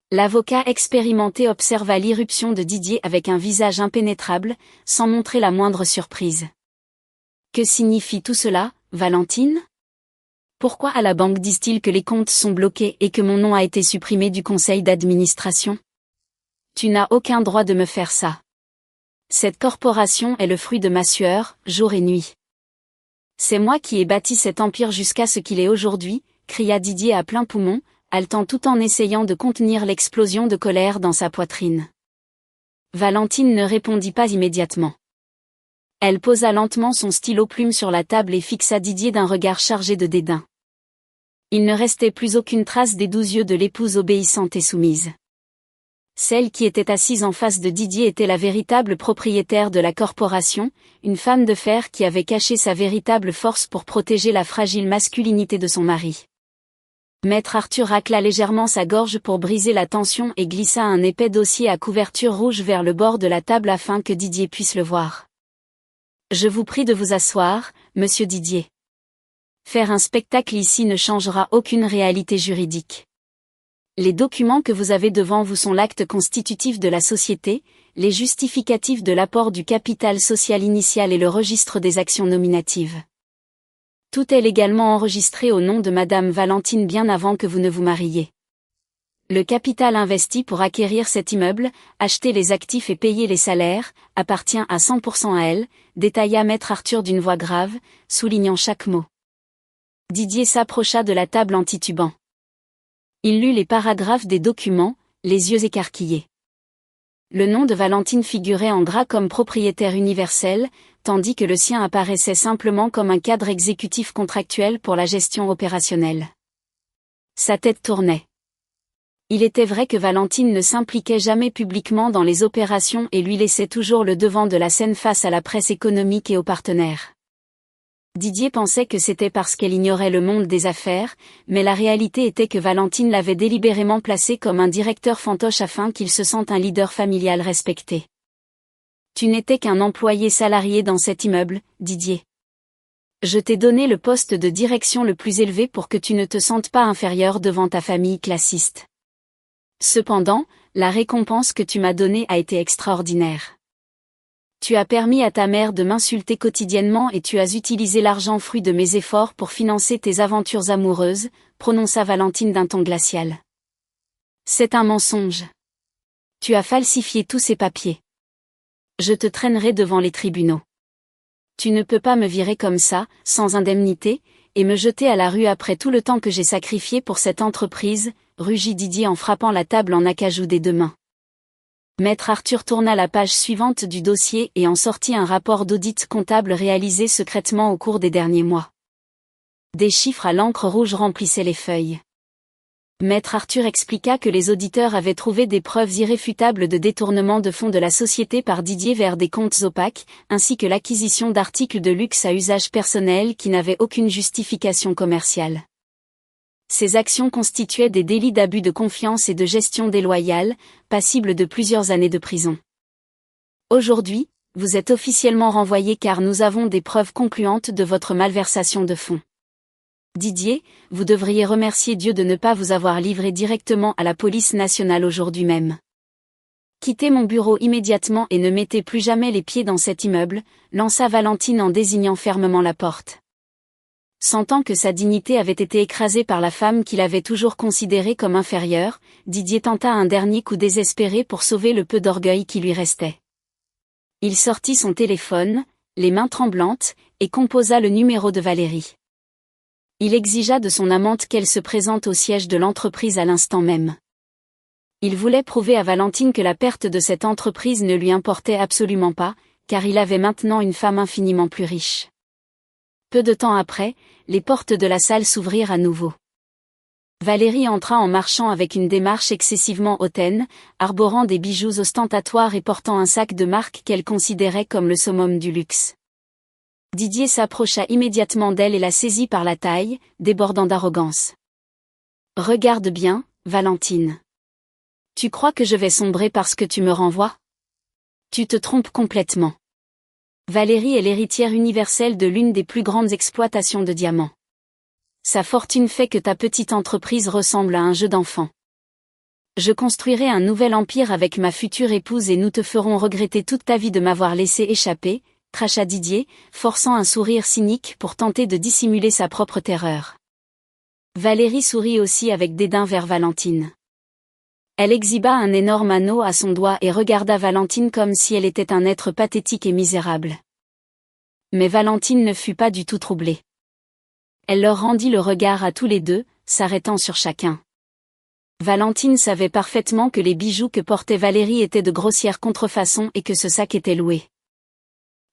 L'avocat expérimenté observa l'irruption de Didier avec un visage impénétrable, sans montrer la moindre surprise. « Que signifie tout cela, Valentine ? Pourquoi à la banque disent-ils que les comptes sont bloqués et que mon nom a été supprimé du conseil d'administration ? Tu n'as aucun droit de me faire ça. Cette corporation est le fruit de ma sueur, jour et nuit. C'est moi qui ai bâti cet empire jusqu'à ce qu'il est aujourd'hui, cria Didier à plein poumon, haletant tout en essayant de contenir l'explosion de colère dans sa poitrine. Valentine ne répondit pas immédiatement. Elle posa lentement son stylo plume sur la table et fixa Didier d'un regard chargé de dédain. Il ne restait plus aucune trace des 12 yeux de l'épouse obéissante et soumise. Celle qui était assise en face de Didier était la véritable propriétaire de la corporation, une femme de fer qui avait caché sa véritable force pour protéger la fragile masculinité de son mari. Maître Arthur racla légèrement sa gorge pour briser la tension et glissa un épais dossier à couverture rouge vers le bord de la table afin que Didier puisse le voir. « Je vous prie de vous asseoir, monsieur Didier. Faire un spectacle ici ne changera aucune réalité juridique. Les documents que vous avez devant vous sont l'acte constitutif de la société, les justificatifs de l'apport du capital social initial et le registre des actions nominatives. Tout est légalement enregistré au nom de Madame Valentine bien avant que vous ne vous mariiez. Le capital investi pour acquérir cet immeuble, acheter les actifs et payer les salaires, appartient à 100% à elle, détailla Maître Arthur d'une voix grave, soulignant chaque mot. Didier s'approcha de la table en titubant. Il lut les paragraphes des documents, les yeux écarquillés. Le nom de Valentine figurait en gras comme propriétaire universel, tandis que le sien apparaissait simplement comme un cadre exécutif contractuel pour la gestion opérationnelle. Sa tête tournait. Il était vrai que Valentine ne s'impliquait jamais publiquement dans les opérations et lui laissait toujours le devant de la scène face à la presse économique et aux partenaires. Didier pensait que c'était parce qu'elle ignorait le monde des affaires, mais la réalité était que Valentine l'avait délibérément placé comme un directeur fantoche afin qu'il se sente un leader familial respecté. Tu n'étais qu'un employé salarié dans cet immeuble, Didier. Je t'ai donné le poste de direction le plus élevé pour que tu ne te sentes pas inférieur devant ta famille classiste. Cependant, la récompense que tu m'as donnée a été extraordinaire. Tu as permis à ta mère de m'insulter quotidiennement et tu as utilisé l'argent fruit de mes efforts pour financer tes aventures amoureuses, prononça Valentine d'un ton glacial. C'est un mensonge. Tu as falsifié tous ces papiers. Je te traînerai devant les tribunaux. Tu ne peux pas me virer comme ça, sans indemnité, et me jeter à la rue après tout le temps que j'ai sacrifié pour cette entreprise, rugit Didier en frappant la table en acajou des deux mains. Maître Arthur tourna la page suivante du dossier et en sortit un rapport d'audit comptable réalisé secrètement au cours des derniers mois. Des chiffres à l'encre rouge remplissaient les feuilles. Maître Arthur expliqua que les auditeurs avaient trouvé des preuves irréfutables de détournement de fonds de la société par Didier vers des comptes opaques, ainsi que l'acquisition d'articles de luxe à usage personnel qui n'avaient aucune justification commerciale. Ces actions constituaient des délits d'abus de confiance et de gestion déloyale, passibles de plusieurs années de prison. Aujourd'hui, vous êtes officiellement renvoyé car nous avons des preuves concluantes de votre malversation de fonds. Didier, vous devriez remercier Dieu de ne pas vous avoir livré directement à la police nationale aujourd'hui même. Quittez mon bureau immédiatement et ne mettez plus jamais les pieds dans cet immeuble, lança Valentine en désignant fermement la porte. Sentant que sa dignité avait été écrasée par la femme qu'il avait toujours considérée comme inférieure, Didier tenta un dernier coup désespéré pour sauver le peu d'orgueil qui lui restait. Il sortit son téléphone, les mains tremblantes, et composa le numéro de Valérie. Il exigea de son amante qu'elle se présente au siège de l'entreprise à l'instant même. Il voulait prouver à Valentine que la perte de cette entreprise ne lui importait absolument pas, car il avait maintenant une femme infiniment plus riche. Peu de temps après, les portes de la salle s'ouvrirent à nouveau. Valérie entra en marchant avec une démarche excessivement hautaine, arborant des bijoux ostentatoires et portant un sac de marque qu'elle considérait comme le summum du luxe. Didier s'approcha immédiatement d'elle et la saisit par la taille, débordant d'arrogance. « Regarde bien, Valentine. Tu crois que je vais sombrer parce que tu me renvoies ? Tu te trompes complètement. Valérie est l'héritière universelle de l'une des plus grandes exploitations de diamants. Sa fortune fait que ta petite entreprise ressemble à un jeu d'enfant. Je construirai un nouvel empire avec ma future épouse et nous te ferons regretter toute ta vie de m'avoir laissé échapper, cracha Didier, forçant un sourire cynique pour tenter de dissimuler sa propre terreur. Valérie sourit aussi avec dédain vers Valentine. Elle exhiba un énorme anneau à son doigt et regarda Valentine comme si elle était un être pathétique et misérable. Mais Valentine ne fut pas du tout troublée. Elle leur rendit le regard à tous les deux, s'arrêtant sur chacun. Valentine savait parfaitement que les bijoux que portait Valérie étaient de grossières contrefaçons et que ce sac était loué.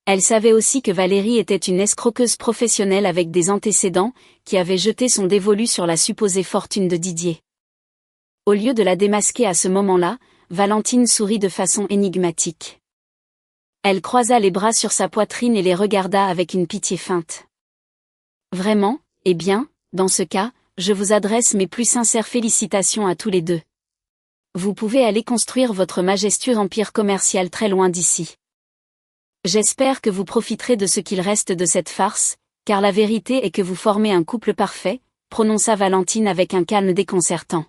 Elle savait aussi que Valérie était une escroqueuse professionnelle avec des antécédents, qui avait jeté son dévolu sur la supposée fortune de Didier. Au lieu de la démasquer à ce moment-là, Valentine sourit de façon énigmatique. Elle croisa les bras sur sa poitrine et les regarda avec une pitié feinte. Vraiment, eh bien, dans ce cas, je vous adresse mes plus sincères félicitations à tous les deux. Vous pouvez aller construire votre majestueux empire commercial très loin d'ici. J'espère que vous profiterez de ce qu'il reste de cette farce, car la vérité est que vous formez un couple parfait, prononça Valentine avec un calme déconcertant.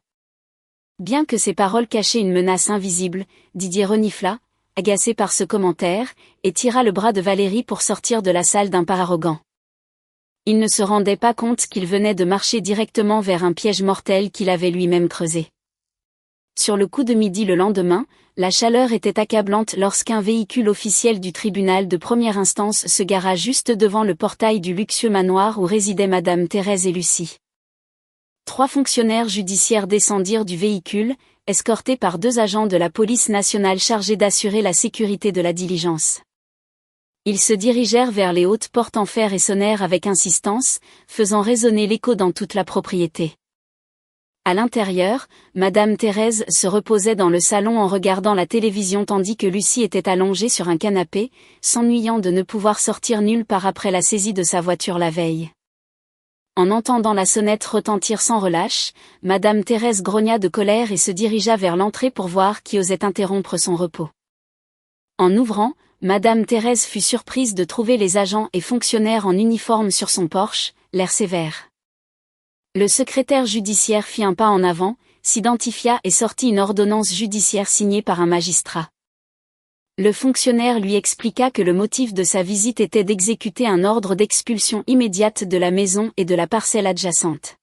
Bien que ces paroles cachaient une menace invisible, Didier renifla, agacé par ce commentaire, et tira le bras de Valérie pour sortir de la salle d'un pas arrogant. Il ne se rendait pas compte qu'il venait de marcher directement vers un piège mortel qu'il avait lui-même creusé. Sur le coup de midi le lendemain, la chaleur était accablante lorsqu'un véhicule officiel du tribunal de première instance se gara juste devant le portail du luxueux manoir où résidaient Madame Thérèse et Lucie. 3 fonctionnaires judiciaires descendirent du véhicule, escortés par 2 agents de la police nationale chargés d'assurer la sécurité de la diligence. Ils se dirigèrent vers les hautes portes en fer et sonnèrent avec insistance, faisant résonner l'écho dans toute la propriété. À l'intérieur, Madame Thérèse se reposait dans le salon en regardant la télévision tandis que Lucie était allongée sur un canapé, s'ennuyant de ne pouvoir sortir nulle part après la saisie de sa voiture la veille. En entendant la sonnette retentir sans relâche, Madame Thérèse grogna de colère et se dirigea vers l'entrée pour voir qui osait interrompre son repos. En ouvrant, Madame Thérèse fut surprise de trouver les agents et fonctionnaires en uniforme sur son porche, l'air sévère. Le secrétaire judiciaire fit un pas en avant, s'identifia et sortit une ordonnance judiciaire signée par un magistrat. Le fonctionnaire lui expliqua que le motif de sa visite était d'exécuter un ordre d'expulsion immédiate de la maison et de la parcelle adjacente.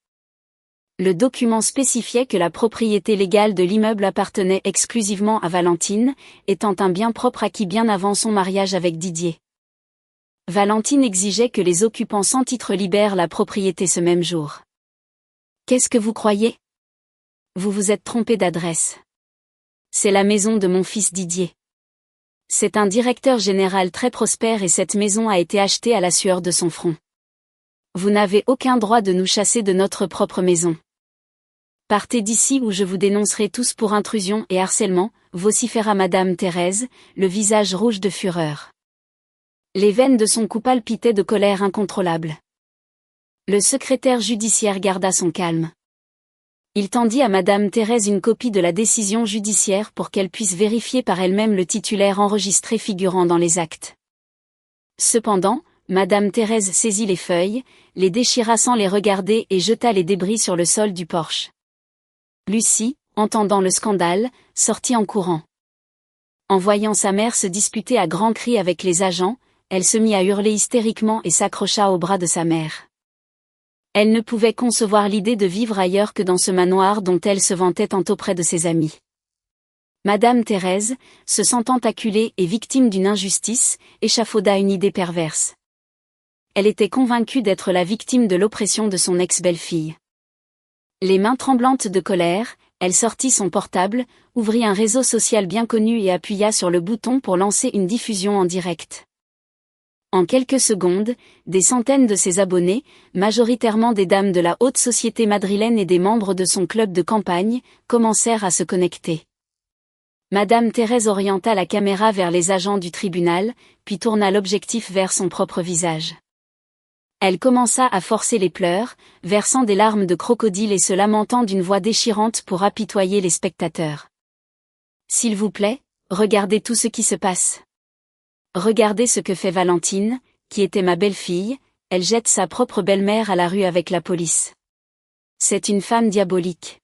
Le document spécifiait que la propriété légale de l'immeuble appartenait exclusivement à Valentine, étant un bien propre acquis bien avant son mariage avec Didier. Valentine exigeait que les occupants sans titre libèrent la propriété ce même jour. « Qu'est-ce que vous croyez ? Vous vous êtes trompé d'adresse. C'est la maison de mon fils Didier. C'est un directeur général très prospère et cette maison a été achetée à la sueur de son front. Vous n'avez aucun droit de nous chasser de notre propre maison. Partez d'ici ou je vous dénoncerai tous pour intrusion et harcèlement, vociféra Madame Thérèse, le visage rouge de fureur. Les veines de son cou palpitaient de colère incontrôlable. Le secrétaire judiciaire garda son calme. Il tendit à Madame Thérèse une copie de la décision judiciaire pour qu'elle puisse vérifier par elle-même le titulaire enregistré figurant dans les actes. Cependant, Madame Thérèse saisit les feuilles, les déchira sans les regarder et jeta les débris sur le sol du porche. Lucie, entendant le scandale, sortit en courant. En voyant sa mère se disputer à grands cris avec les agents, elle se mit à hurler hystériquement et s'accrocha au bras de sa mère. Elle ne pouvait concevoir l'idée de vivre ailleurs que dans ce manoir dont elle se vantait tant auprès de ses amis. Madame Thérèse, se sentant acculée et victime d'une injustice, échafauda une idée perverse. Elle était convaincue d'être la victime de l'oppression de son ex-belle-fille. Les mains tremblantes de colère, elle sortit son portable, ouvrit un réseau social bien connu et appuya sur le bouton pour lancer une diffusion en direct. En quelques secondes, des centaines de ses abonnés, majoritairement des dames de la haute société madrilène et des membres de son club de campagne, commencèrent à se connecter. Madame Thérèse orienta la caméra vers les agents du tribunal, puis tourna l'objectif vers son propre visage. Elle commença à forcer les pleurs, versant des larmes de crocodile et se lamentant d'une voix déchirante pour apitoyer les spectateurs. « S'il vous plaît, regardez tout ce qui se passe. Regardez ce que fait Valentine, qui était ma belle-fille, elle jette sa propre belle-mère à la rue avec la police. C'est une femme diabolique.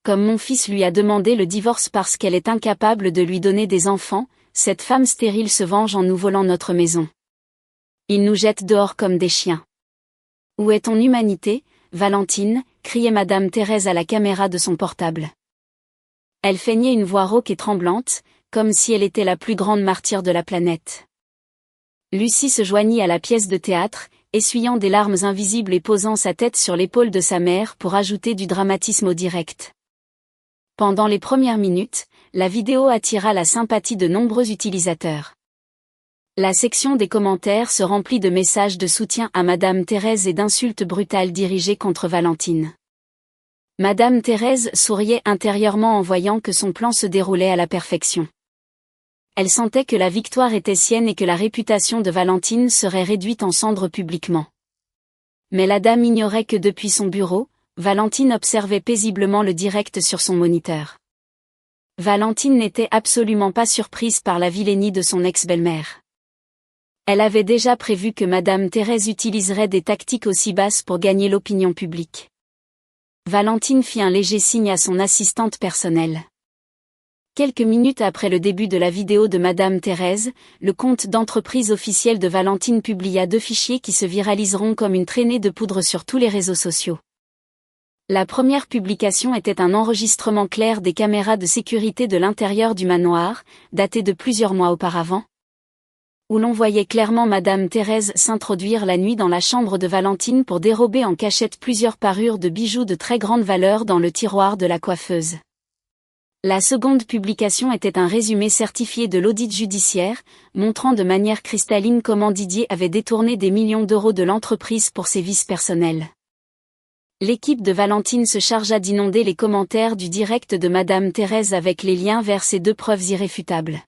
Comme mon fils lui a demandé le divorce parce qu'elle est incapable de lui donner des enfants, cette femme stérile se venge en nous volant notre maison. Il nous jette dehors comme des chiens. Où est ton humanité, Valentine ?» criait Madame Thérèse à la caméra de son portable. Elle feignait une voix rauque et tremblante, comme si elle était la plus grande martyre de la planète. Lucie se joignit à la pièce de théâtre, essuyant des larmes invisibles et posant sa tête sur l'épaule de sa mère pour ajouter du dramatisme au direct. Pendant les premières minutes, la vidéo attira la sympathie de nombreux utilisateurs. La section des commentaires se remplit de messages de soutien à Madame Thérèse et d'insultes brutales dirigées contre Valentine. Madame Thérèse souriait intérieurement en voyant que son plan se déroulait à la perfection. Elle sentait que la victoire était sienne et que la réputation de Valentine serait réduite en cendres publiquement. Mais la dame ignorait que depuis son bureau, Valentine observait paisiblement le direct sur son moniteur. Valentine n'était absolument pas surprise par la vilainie de son ex-belle-mère. Elle avait déjà prévu que Madame Thérèse utiliserait des tactiques aussi basses pour gagner l'opinion publique. Valentine fit un léger signe à son assistante personnelle. Quelques minutes après le début de la vidéo de Madame Thérèse, le compte d'entreprise officiel de Valentine publia 2 fichiers qui se viraliseront comme une traînée de poudre sur tous les réseaux sociaux. La première publication était un enregistrement clair des caméras de sécurité de l'intérieur du manoir, daté de plusieurs mois auparavant, où l'on voyait clairement Madame Thérèse s'introduire la nuit dans la chambre de Valentine pour dérober en cachette plusieurs parures de bijoux de très grande valeur dans le tiroir de la coiffeuse. La seconde publication était un résumé certifié de l'audit judiciaire, montrant de manière cristalline comment Didier avait détourné des millions d'euros de l'entreprise pour ses vices personnels. L'équipe de Valentine se chargea d'inonder les commentaires du direct de Madame Thérèse avec les liens vers ces 2 preuves irréfutables.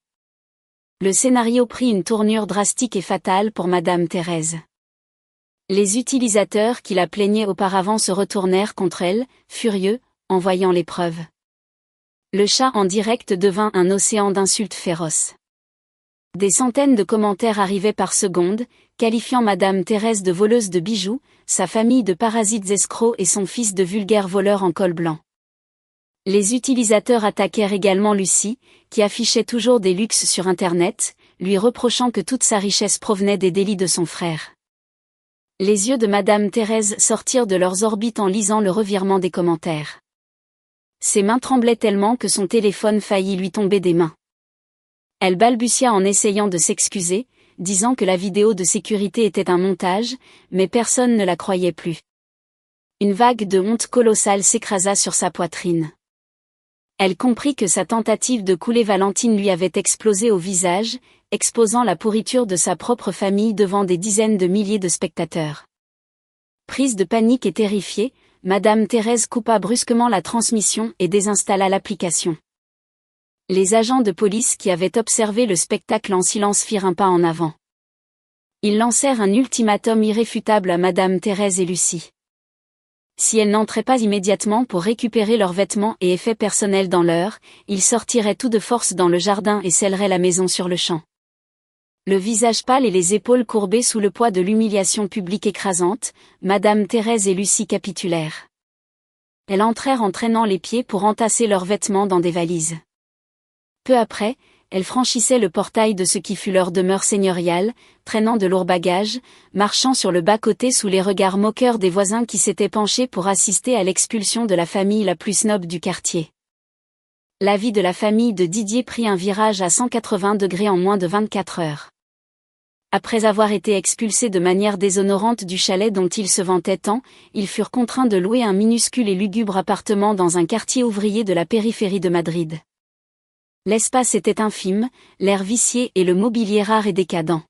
Le scénario prit une tournure drastique et fatale pour Madame Thérèse. Les utilisateurs qui la plaignaient auparavant se retournèrent contre elle, furieux, en voyant les preuves. Le chat en direct devint un océan d'insultes féroces. Des centaines de commentaires arrivaient par seconde, qualifiant Madame Thérèse de voleuse de bijoux, sa famille de parasites escrocs et son fils de vulgaires voleurs en col blanc. Les utilisateurs attaquèrent également Lucie, qui affichait toujours des luxes sur Internet, lui reprochant que toute sa richesse provenait des délits de son frère. Les yeux de Madame Thérèse sortirent de leurs orbites en lisant le revirement des commentaires. Ses mains tremblaient tellement que son téléphone faillit lui tomber des mains. Elle balbutia en essayant de s'excuser, disant que la vidéo de sécurité était un montage, mais personne ne la croyait plus. Une vague de honte colossale s'écrasa sur sa poitrine. Elle comprit que sa tentative de couler Valentine lui avait explosé au visage, exposant la pourriture de sa propre famille devant des dizaines de milliers de spectateurs. Prise de panique et terrifiée, Madame Thérèse coupa brusquement la transmission et désinstalla l'application. Les agents de police qui avaient observé le spectacle en silence firent un pas en avant. Ils lancèrent un ultimatum irréfutable à Madame Thérèse et Lucie. Si elles n'entraient pas immédiatement pour récupérer leurs vêtements et effets personnels dans l'heure, ils sortiraient tout de force dans le jardin et scelleraient la maison sur le champ. Le visage pâle et les épaules courbées sous le poids de l'humiliation publique écrasante, Madame Thérèse et Lucie capitulèrent. Elles entrèrent en traînant les pieds pour entasser leurs vêtements dans des valises. Peu après, elles franchissaient le portail de ce qui fut leur demeure seigneuriale, traînant de lourds bagages, marchant sur le bas-côté sous les regards moqueurs des voisins qui s'étaient penchés pour assister à l'expulsion de la famille la plus snob du quartier. La vie de la famille de Didier prit un virage à 180 degrés en moins de 24 heures. Après avoir été expulsés de manière déshonorante du chalet dont ils se vantaient tant, ils furent contraints de louer un minuscule et lugubre appartement dans un quartier ouvrier de la périphérie de Madrid. L'espace était infime, l'air vicié et le mobilier rare et décadent.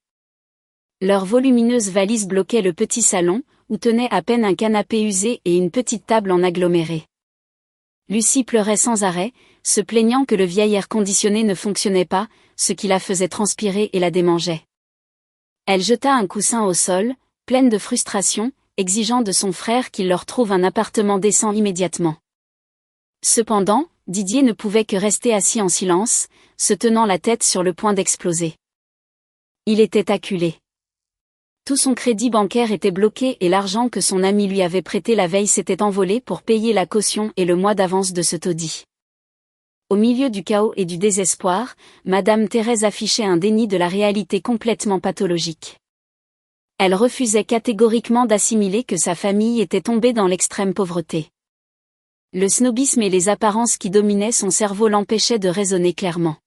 Leurs volumineuses valises bloquaient le petit salon, où tenait à peine un canapé usé et une petite table en aggloméré. Lucie pleurait sans arrêt, se plaignant que le vieil air conditionné ne fonctionnait pas, ce qui la faisait transpirer et la démangeait. Elle jeta un coussin au sol, pleine de frustration, exigeant de son frère qu'il leur trouve un appartement décent immédiatement. Cependant, Didier ne pouvait que rester assis en silence, se tenant la tête sur le point d'exploser. Il était acculé. Tout son crédit bancaire était bloqué et l'argent que son ami lui avait prêté la veille s'était envolé pour payer la caution et le mois d'avance de ce taudis. Au milieu du chaos et du désespoir, Madame Thérèse affichait un déni de la réalité complètement pathologique. Elle refusait catégoriquement d'assimiler que sa famille était tombée dans l'extrême pauvreté. Le snobisme et les apparences qui dominaient son cerveau l'empêchaient de raisonner clairement.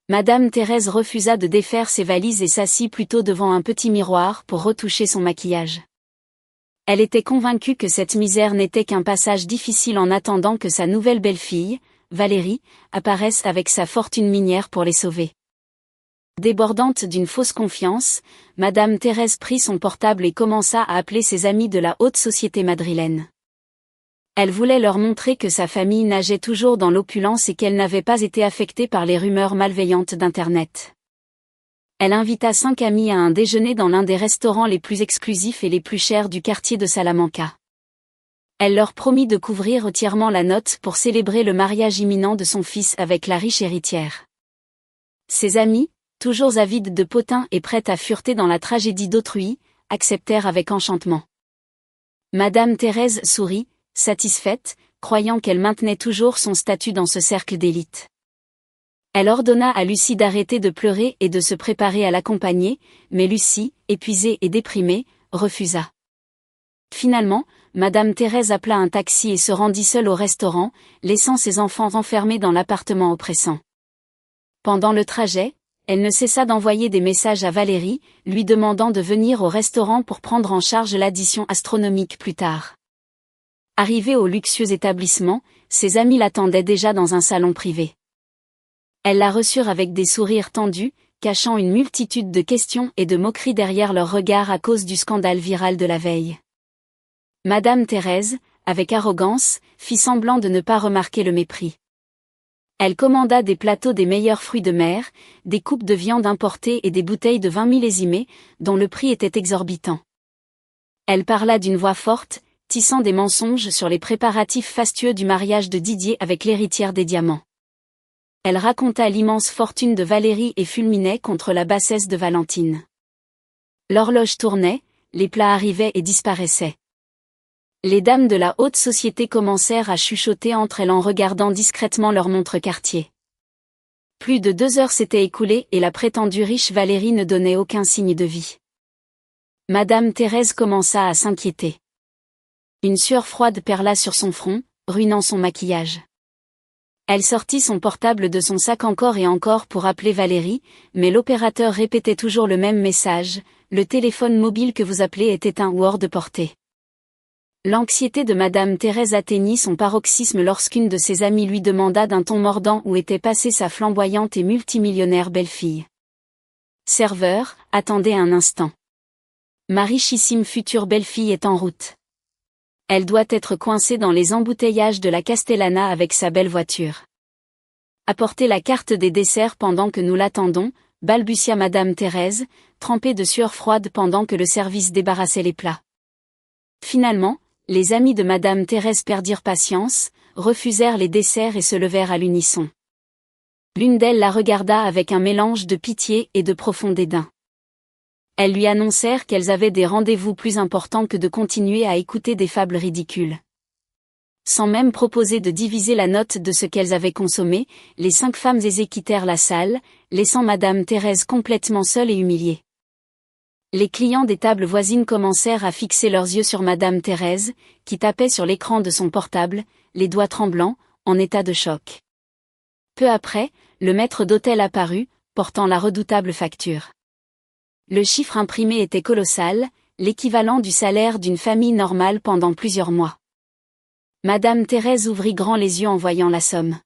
Madame Thérèse refusa de défaire ses valises et s'assit plutôt devant un petit miroir pour retoucher son maquillage. Elle était convaincue que cette misère n'était qu'un passage difficile en attendant que sa nouvelle belle-fille, Valérie, apparaisse avec sa fortune minière pour les sauver. Débordante d'une fausse confiance, Madame Thérèse prit son portable et commença à appeler ses amis de la haute société madrilène. Elle voulait leur montrer que sa famille nageait toujours dans l'opulence et qu'elle n'avait pas été affectée par les rumeurs malveillantes d'Internet. Elle invita 5 amis à un déjeuner dans l'un des restaurants les plus exclusifs et les plus chers du quartier de Salamanca. Elle leur promit de couvrir entièrement la note pour célébrer le mariage imminent de son fils avec la riche héritière. Ses amis, toujours avides de potins et prêtes à fureter dans la tragédie d'autrui, acceptèrent avec enchantement. Madame Thérèse sourit, satisfaite, croyant qu'elle maintenait toujours son statut dans ce cercle d'élite. Elle ordonna à Lucie d'arrêter de pleurer et de se préparer à l'accompagner, mais Lucie, épuisée et déprimée, refusa. Finalement, Madame Thérèse appela un taxi et se rendit seule au restaurant, laissant ses enfants enfermés dans l'appartement oppressant. Pendant le trajet, elle ne cessa d'envoyer des messages à Valérie, lui demandant de venir au restaurant pour prendre en charge l'addition astronomique plus tard. Arrivée au luxueux établissement, ses amis l'attendaient déjà dans un salon privé. Elles la reçurent avec des sourires tendus, cachant une multitude de questions et de moqueries derrière leurs regards à cause du scandale viral de la veille. Madame Thérèse, avec arrogance, fit semblant de ne pas remarquer le mépris. Elle commanda des plateaux des meilleurs fruits de mer, des coupes de viande importée et des bouteilles de vin millésimé, dont le prix était exorbitant. Elle parla d'une voix forte, tissant des mensonges sur les préparatifs fastueux du mariage de Didier avec l'héritière des diamants. Elle raconta l'immense fortune de Valérie et fulminait contre la bassesse de Valentine. L'horloge tournait, les plats arrivaient et disparaissaient. Les dames de la haute société commencèrent à chuchoter entre elles en regardant discrètement leur montre Cartier. Plus de 2 heures s'étaient écoulées et la prétendue riche Valérie ne donnait aucun signe de vie. Madame Thérèse commença à s'inquiéter. Une sueur froide perla sur son front, ruinant son maquillage. Elle sortit son portable de son sac encore et encore pour appeler Valérie, mais l'opérateur répétait toujours le même message, le téléphone mobile que vous appelez est éteint ou hors de portée. L'anxiété de Madame Thérèse atteignit son paroxysme lorsqu'une de ses amies lui demanda d'un ton mordant où était passée sa flamboyante et multimillionnaire belle-fille. Serveur, attendez un instant. Ma richissime future belle-fille est en route. Elle doit être coincée dans les embouteillages de la Castellana avec sa belle voiture. Apportez la carte des desserts pendant que nous l'attendons, balbutia Madame Thérèse, trempée de sueur froide pendant que le service débarrassait les plats. Finalement, les amis de Madame Thérèse perdirent patience, refusèrent les desserts et se levèrent à l'unisson. L'une d'elles la regarda avec un mélange de pitié et de profond dédain. Elles lui annoncèrent qu'elles avaient des rendez-vous plus importants que de continuer à écouter des fables ridicules. Sans même proposer de diviser la note de ce qu'elles avaient consommé, les 5 femmes aisées quittèrent la salle, laissant Madame Thérèse complètement seule et humiliée. Les clients des tables voisines commencèrent à fixer leurs yeux sur Madame Thérèse, qui tapait sur l'écran de son portable, les doigts tremblants, en état de choc. Peu après, le maître d'hôtel apparut, portant la redoutable facture. Le chiffre imprimé était colossal, l'équivalent du salaire d'une famille normale pendant plusieurs mois. Madame Thérèse ouvrit grand les yeux en voyant la somme.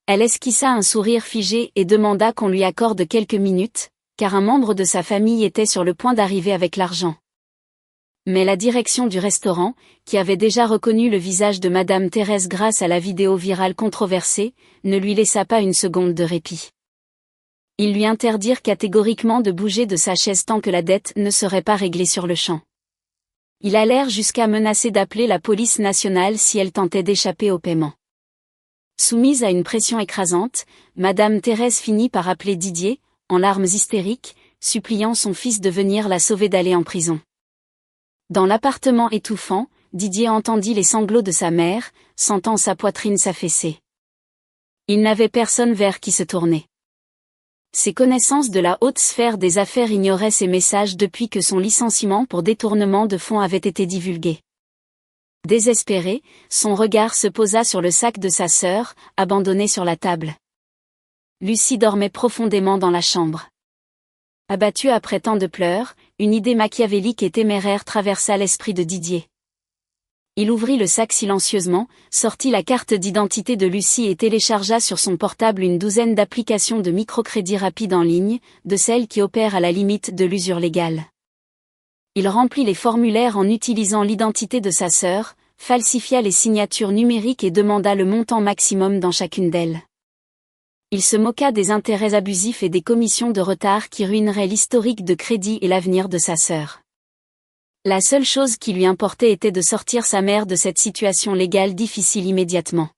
Elle esquissa un sourire figé et demanda qu'on lui accorde quelques minutes, car un membre de sa famille était sur le point d'arriver avec l'argent. Mais la direction du restaurant, qui avait déjà reconnu le visage de Madame Thérèse grâce à la vidéo virale controversée, ne lui laissa pas une seconde de répit. Ils lui interdirent catégoriquement de bouger de sa chaise tant que la dette ne serait pas réglée sur le champ. Ils allèrent jusqu'à menacer d'appeler la police nationale si elle tentait d'échapper au paiement. Soumise à une pression écrasante, Madame Thérèse finit par appeler Didier, en larmes hystériques, suppliant son fils de venir la sauver d'aller en prison. Dans l'appartement étouffant, Didier entendit les sanglots de sa mère, sentant sa poitrine s'affaisser. Il n'avait personne vers qui se tourner. Ses connaissances de la haute sphère des affaires ignoraient ces messages depuis que son licenciement pour détournement de fonds avait été divulgué. Désespéré, son regard se posa sur le sac de sa sœur, abandonné sur la table. Lucie dormait profondément dans la chambre. Abattu après tant de pleurs, une idée machiavélique et téméraire traversa l'esprit de Didier. Il ouvrit le sac silencieusement, sortit la carte d'identité de Lucie et téléchargea sur son portable une douzaine d'applications de microcrédit rapide en ligne, de celles qui opèrent à la limite de l'usure légale. Il remplit les formulaires en utilisant l'identité de sa sœur, falsifia les signatures numériques et demanda le montant maximum dans chacune d'elles. Il se moqua des intérêts abusifs et des commissions de retard qui ruineraient l'historique de crédit et l'avenir de sa sœur. La seule chose qui lui importait était de sortir sa mère de cette situation légale difficile immédiatement.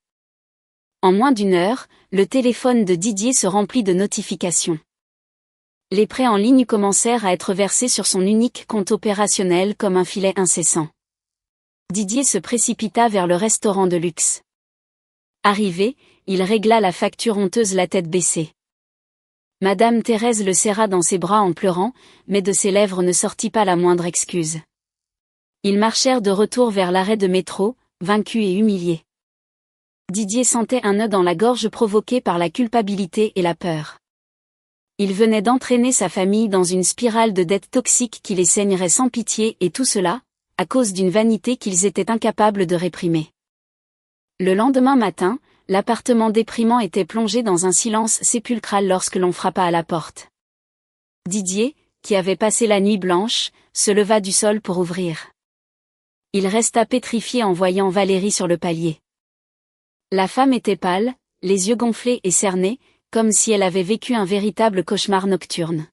En moins d'une heure, le téléphone de Didier se remplit de notifications. Les prêts en ligne commencèrent à être versés sur son unique compte opérationnel comme un filet incessant. Didier se précipita vers le restaurant de luxe. Arrivé, il régla la facture honteuse la tête baissée. Madame Thérèse le serra dans ses bras en pleurant, mais de ses lèvres ne sortit pas la moindre excuse. Ils marchèrent de retour vers l'arrêt de métro, vaincus et humiliés. Didier sentait un nœud dans la gorge provoqué par la culpabilité et la peur. Il venait d'entraîner sa famille dans une spirale de dettes toxiques qui les saignerait sans pitié et tout cela, à cause d'une vanité qu'ils étaient incapables de réprimer. Le lendemain matin, l'appartement déprimant était plongé dans un silence sépulcral lorsque l'on frappa à la porte. Didier, qui avait passé la nuit blanche, se leva du sol pour ouvrir. Il resta pétrifié en voyant Valérie sur le palier. La femme était pâle, les yeux gonflés et cernés, comme si elle avait vécu un véritable cauchemar nocturne.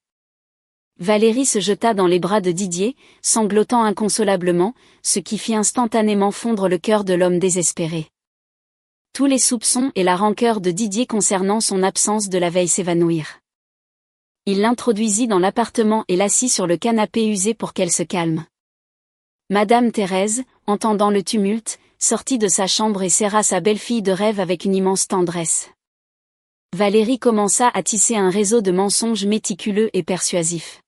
Valérie se jeta dans les bras de Didier, sanglotant inconsolablement, ce qui fit instantanément fondre le cœur de l'homme désespéré. Tous les soupçons et la rancœur de Didier concernant son absence de la veille s'évanouirent. Il l'introduisit dans l'appartement et l'assit sur le canapé usé pour qu'elle se calme. Madame Thérèse, entendant le tumulte, sortit de sa chambre et serra sa belle-fille de rêve avec une immense tendresse. Valérie commença à tisser un réseau de mensonges méticuleux et persuasifs.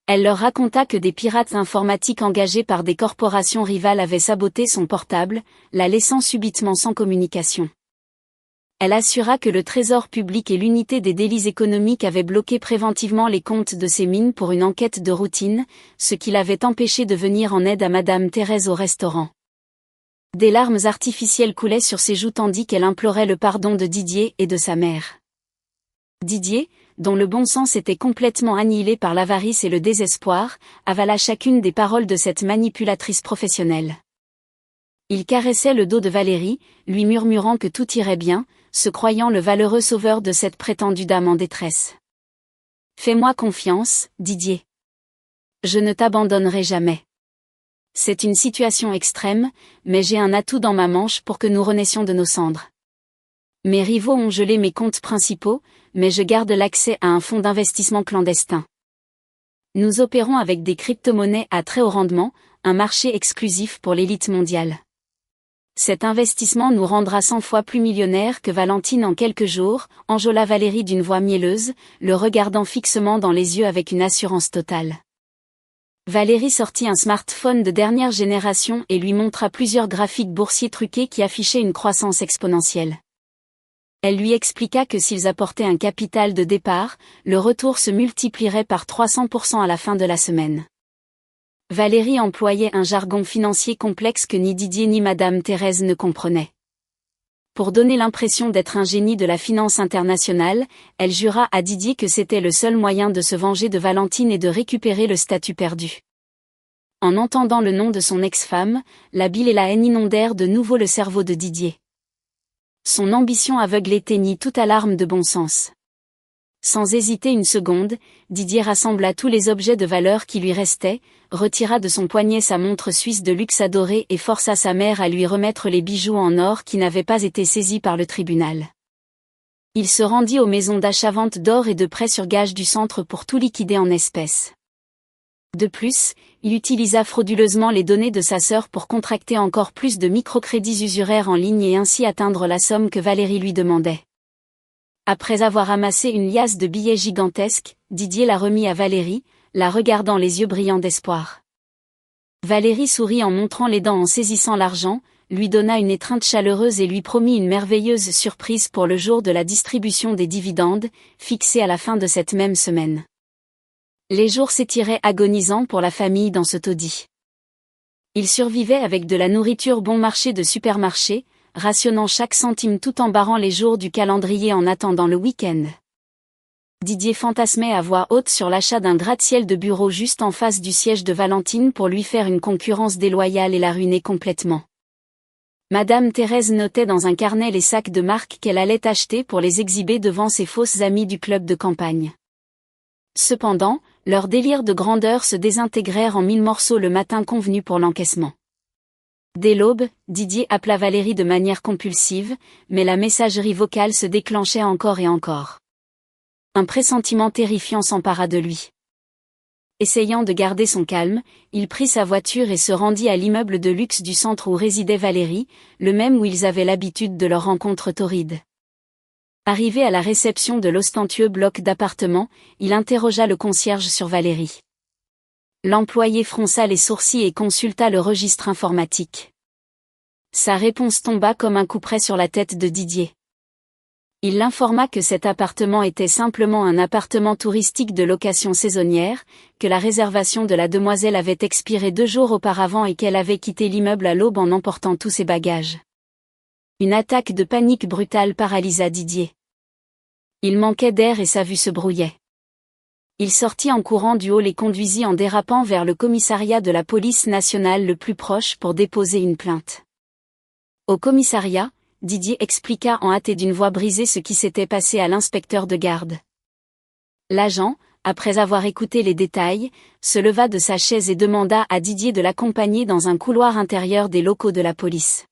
Elle leur raconta que des pirates informatiques engagés par des corporations rivales avaient saboté son portable, la laissant subitement sans communication. Elle assura que le Trésor public et l'unité des délits économiques avaient bloqué préventivement les comptes de ces mines pour une enquête de routine, ce qui l'avait empêché de venir en aide à Madame Thérèse au restaurant. Des larmes artificielles coulaient sur ses joues tandis qu'elle implorait le pardon de Didier et de sa mère. Didier, dont le bon sens était complètement annihilé par l'avarice et le désespoir, avala chacune des paroles de cette manipulatrice professionnelle. Il caressait le dos de Valérie, lui murmurant que tout irait bien, se croyant le valeureux sauveur de cette prétendue dame en détresse. « Fais-moi confiance, Didier. Je ne t'abandonnerai jamais. C'est une situation extrême, mais j'ai un atout dans ma manche pour que nous renaissions de nos cendres. Mes rivaux ont gelé mes comptes principaux, mais je garde l'accès à un fonds d'investissement clandestin. Nous opérons avec des crypto-monnaies à très haut rendement, un marché exclusif pour l'élite mondiale. Cet investissement nous rendra 100 fois plus millionnaires que Valentine en quelques jours, enjôla Valérie d'une voix mielleuse, le regardant fixement dans les yeux avec une assurance totale. Valérie sortit un smartphone de dernière génération et lui montra plusieurs graphiques boursiers truqués qui affichaient une croissance exponentielle. Elle lui expliqua que s'ils apportaient un capital de départ, le retour se multiplierait par 300% à la fin de la semaine. Valérie employait un jargon financier complexe que ni Didier ni Madame Thérèse ne comprenaient. Pour donner l'impression d'être un génie de la finance internationale, elle jura à Didier que c'était le seul moyen de se venger de Valentine et de récupérer le statut perdu. En entendant le nom de son ex-femme, la bile et la haine inondèrent de nouveau le cerveau de Didier. Son ambition aveugle éteignit toute alarme de bon sens. Sans hésiter une seconde, Didier rassembla tous les objets de valeur qui lui restaient, retira de son poignet sa montre suisse de luxe adorée et força sa mère à lui remettre les bijoux en or qui n'avaient pas été saisis par le tribunal. Il se rendit aux maisons d'achat-vente d'or et de prêts sur gage du centre pour tout liquider en espèces. De plus, il utilisa frauduleusement les données de sa sœur pour contracter encore plus de microcrédits usuraires en ligne et ainsi atteindre la somme que Valérie lui demandait. Après avoir amassé une liasse de billets gigantesques, Didier la remit à Valérie, la regardant les yeux brillants d'espoir. Valérie sourit en montrant les dents en saisissant l'argent, lui donna une étreinte chaleureuse et lui promit une merveilleuse surprise pour le jour de la distribution des dividendes, fixée à la fin de cette même semaine. Les jours s'étiraient agonisants pour la famille dans ce taudis. Ils survivaient avec de la nourriture bon marché de supermarché, rationnant chaque centime tout en barrant les jours du calendrier en attendant le week-end. Didier fantasmait à voix haute sur l'achat d'un gratte-ciel de bureau juste en face du siège de Valentine pour lui faire une concurrence déloyale et la ruiner complètement. Madame Thérèse notait dans un carnet les sacs de marque qu'elle allait acheter pour les exhiber devant ses fausses amies du club de campagne. Cependant, leurs délires de grandeur se désintégrèrent en 1000 morceaux le matin convenu pour l'encaissement. Dès l'aube, Didier appela Valérie de manière compulsive, mais la messagerie vocale se déclenchait encore et encore. Un pressentiment terrifiant s'empara de lui. Essayant de garder son calme, il prit sa voiture et se rendit à l'immeuble de luxe du centre où résidait Valérie, le même où ils avaient l'habitude de leur rencontre torride. Arrivé à la réception de l'ostentueux bloc d'appartements, il interrogea le concierge sur Valérie. L'employé fronça les sourcils et consulta le registre informatique. Sa réponse tomba comme un couperet sur la tête de Didier. Il l'informa que cet appartement était simplement un appartement touristique de location saisonnière, que la réservation de la demoiselle avait expiré 2 jours auparavant et qu'elle avait quitté l'immeuble à l'aube en emportant tous ses bagages. Une attaque de panique brutale paralysa Didier. Il manquait d'air et sa vue se brouillait. Il sortit en courant du hall et conduisit en dérapant vers le commissariat de la police nationale le plus proche pour déposer une plainte. Au commissariat, Didier expliqua en hâte et d'une voix brisée ce qui s'était passé à l'inspecteur de garde. L'agent, après avoir écouté les détails, se leva de sa chaise et demanda à Didier de l'accompagner dans un couloir intérieur des locaux de la police.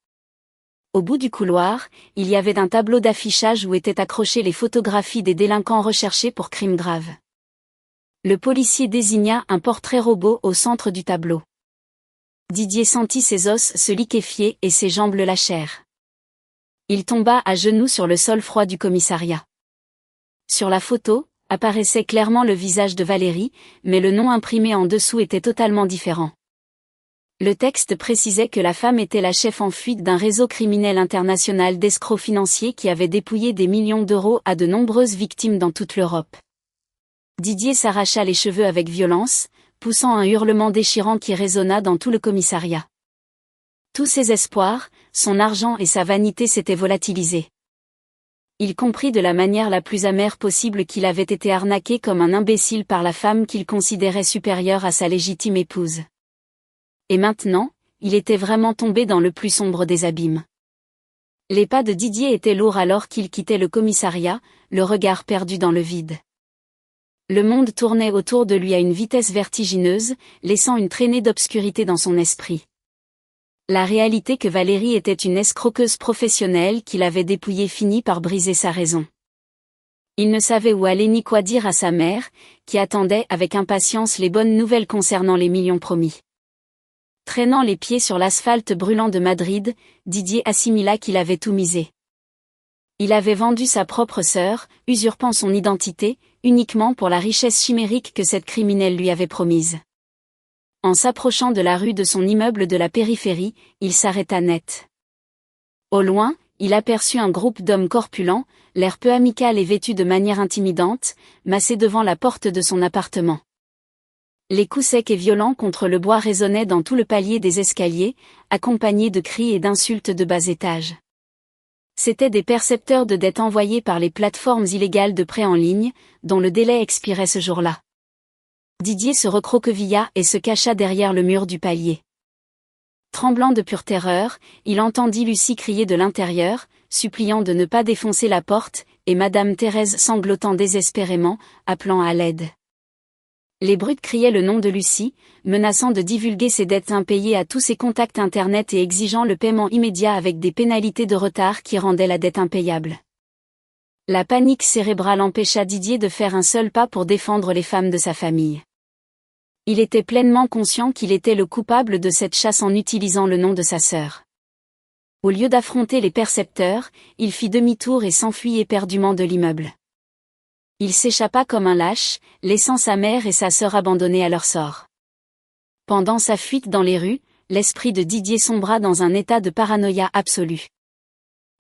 Au bout du couloir, il y avait un tableau d'affichage où étaient accrochées les photographies des délinquants recherchés pour crimes graves. Le policier désigna un portrait robot au centre du tableau. Didier sentit ses os se liquéfier et ses jambes le lâchèrent. Il tomba à genoux sur le sol froid du commissariat. Sur la photo, apparaissait clairement le visage de Valérie, mais le nom imprimé en dessous était totalement différent. Le texte précisait que la femme était la chef en fuite d'un réseau criminel international d'escrocs financiers qui avait dépouillé des millions d'euros à de nombreuses victimes dans toute l'Europe. Didier s'arracha les cheveux avec violence, poussant un hurlement déchirant qui résonna dans tout le commissariat. Tous ses espoirs, son argent et sa vanité s'étaient volatilisés. Il comprit de la manière la plus amère possible qu'il avait été arnaqué comme un imbécile par la femme qu'il considérait supérieure à sa légitime épouse. Et maintenant, il était vraiment tombé dans le plus sombre des abîmes. Les pas de Didier étaient lourds alors qu'il quittait le commissariat, le regard perdu dans le vide. Le monde tournait autour de lui à une vitesse vertigineuse, laissant une traînée d'obscurité dans son esprit. La réalité que Valérie était une escroqueuse professionnelle qu'il avait dépouillée finit par briser sa raison. Il ne savait où aller ni quoi dire à sa mère, qui attendait avec impatience les bonnes nouvelles concernant les millions promis. Traînant les pieds sur l'asphalte brûlant de Madrid, Didier assimila qu'il avait tout misé. Il avait vendu sa propre sœur, usurpant son identité, uniquement pour la richesse chimérique que cette criminelle lui avait promise. En s'approchant de la rue de son immeuble de la périphérie, il s'arrêta net. Au loin, il aperçut un groupe d'hommes corpulents, l'air peu amical et vêtus de manière intimidante, massés devant la porte de son appartement. Les coups secs et violents contre le bois résonnaient dans tout le palier des escaliers, accompagnés de cris et d'insultes de bas étage. C'étaient des percepteurs de dettes envoyés par les plateformes illégales de prêt en ligne, dont le délai expirait ce jour-là. Didier se recroquevilla et se cacha derrière le mur du palier. Tremblant de pure terreur, il entendit Lucie crier de l'intérieur, suppliant de ne pas défoncer la porte, et Madame Thérèse sanglotant désespérément, appelant à l'aide. Les brutes criaient le nom de Lucie, menaçant de divulguer ses dettes impayées à tous ses contacts internet et exigeant le paiement immédiat avec des pénalités de retard qui rendaient la dette impayable. La panique cérébrale empêcha Didier de faire un seul pas pour défendre les femmes de sa famille. Il était pleinement conscient qu'il était le coupable de cette chasse en utilisant le nom de sa sœur. Au lieu d'affronter les percepteurs, il fit demi-tour et s'enfuit éperdument de l'immeuble. Il s'échappa comme un lâche, laissant sa mère et sa sœur abandonnées à leur sort. Pendant sa fuite dans les rues, l'esprit de Didier sombra dans un état de paranoïa absolue.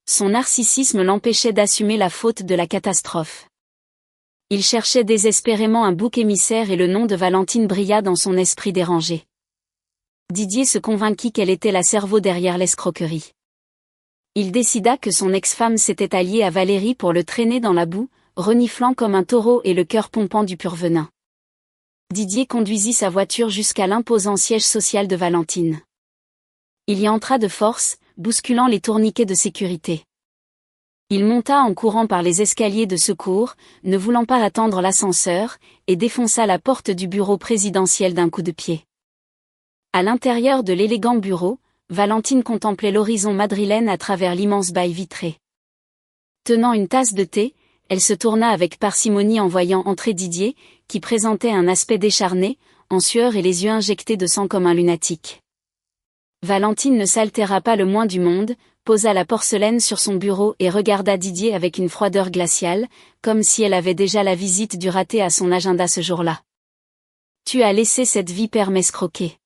Son narcissisme l'empêchait d'assumer la faute de la catastrophe. Il cherchait désespérément un bouc émissaire et le nom de Valentine brilla dans son esprit dérangé. Didier se convainquit qu'elle était la cerveau derrière l'escroquerie. Il décida que son ex-femme s'était alliée à Valérie pour le traîner dans la boue, reniflant comme un taureau et le cœur pompant du pur venin. Didier conduisit sa voiture jusqu'à l'imposant siège social de Valentine. Il y entra de force, bousculant les tourniquets de sécurité. Il monta en courant par les escaliers de secours, ne voulant pas attendre l'ascenseur, et défonça la porte du bureau présidentiel d'un coup de pied. À l'intérieur de l'élégant bureau, Valentine contemplait l'horizon madrilène à travers l'immense bail vitré. Tenant une tasse de thé, elle se tourna avec parcimonie en voyant entrer Didier, qui présentait un aspect décharné, en sueur et les yeux injectés de sang comme un lunatique. Valentine ne s'altéra pas le moins du monde, posa la porcelaine sur son bureau et regarda Didier avec une froideur glaciale, comme si elle avait déjà la visite du raté à son agenda ce jour-là. « Tu as laissé cette vipère m'escroquer.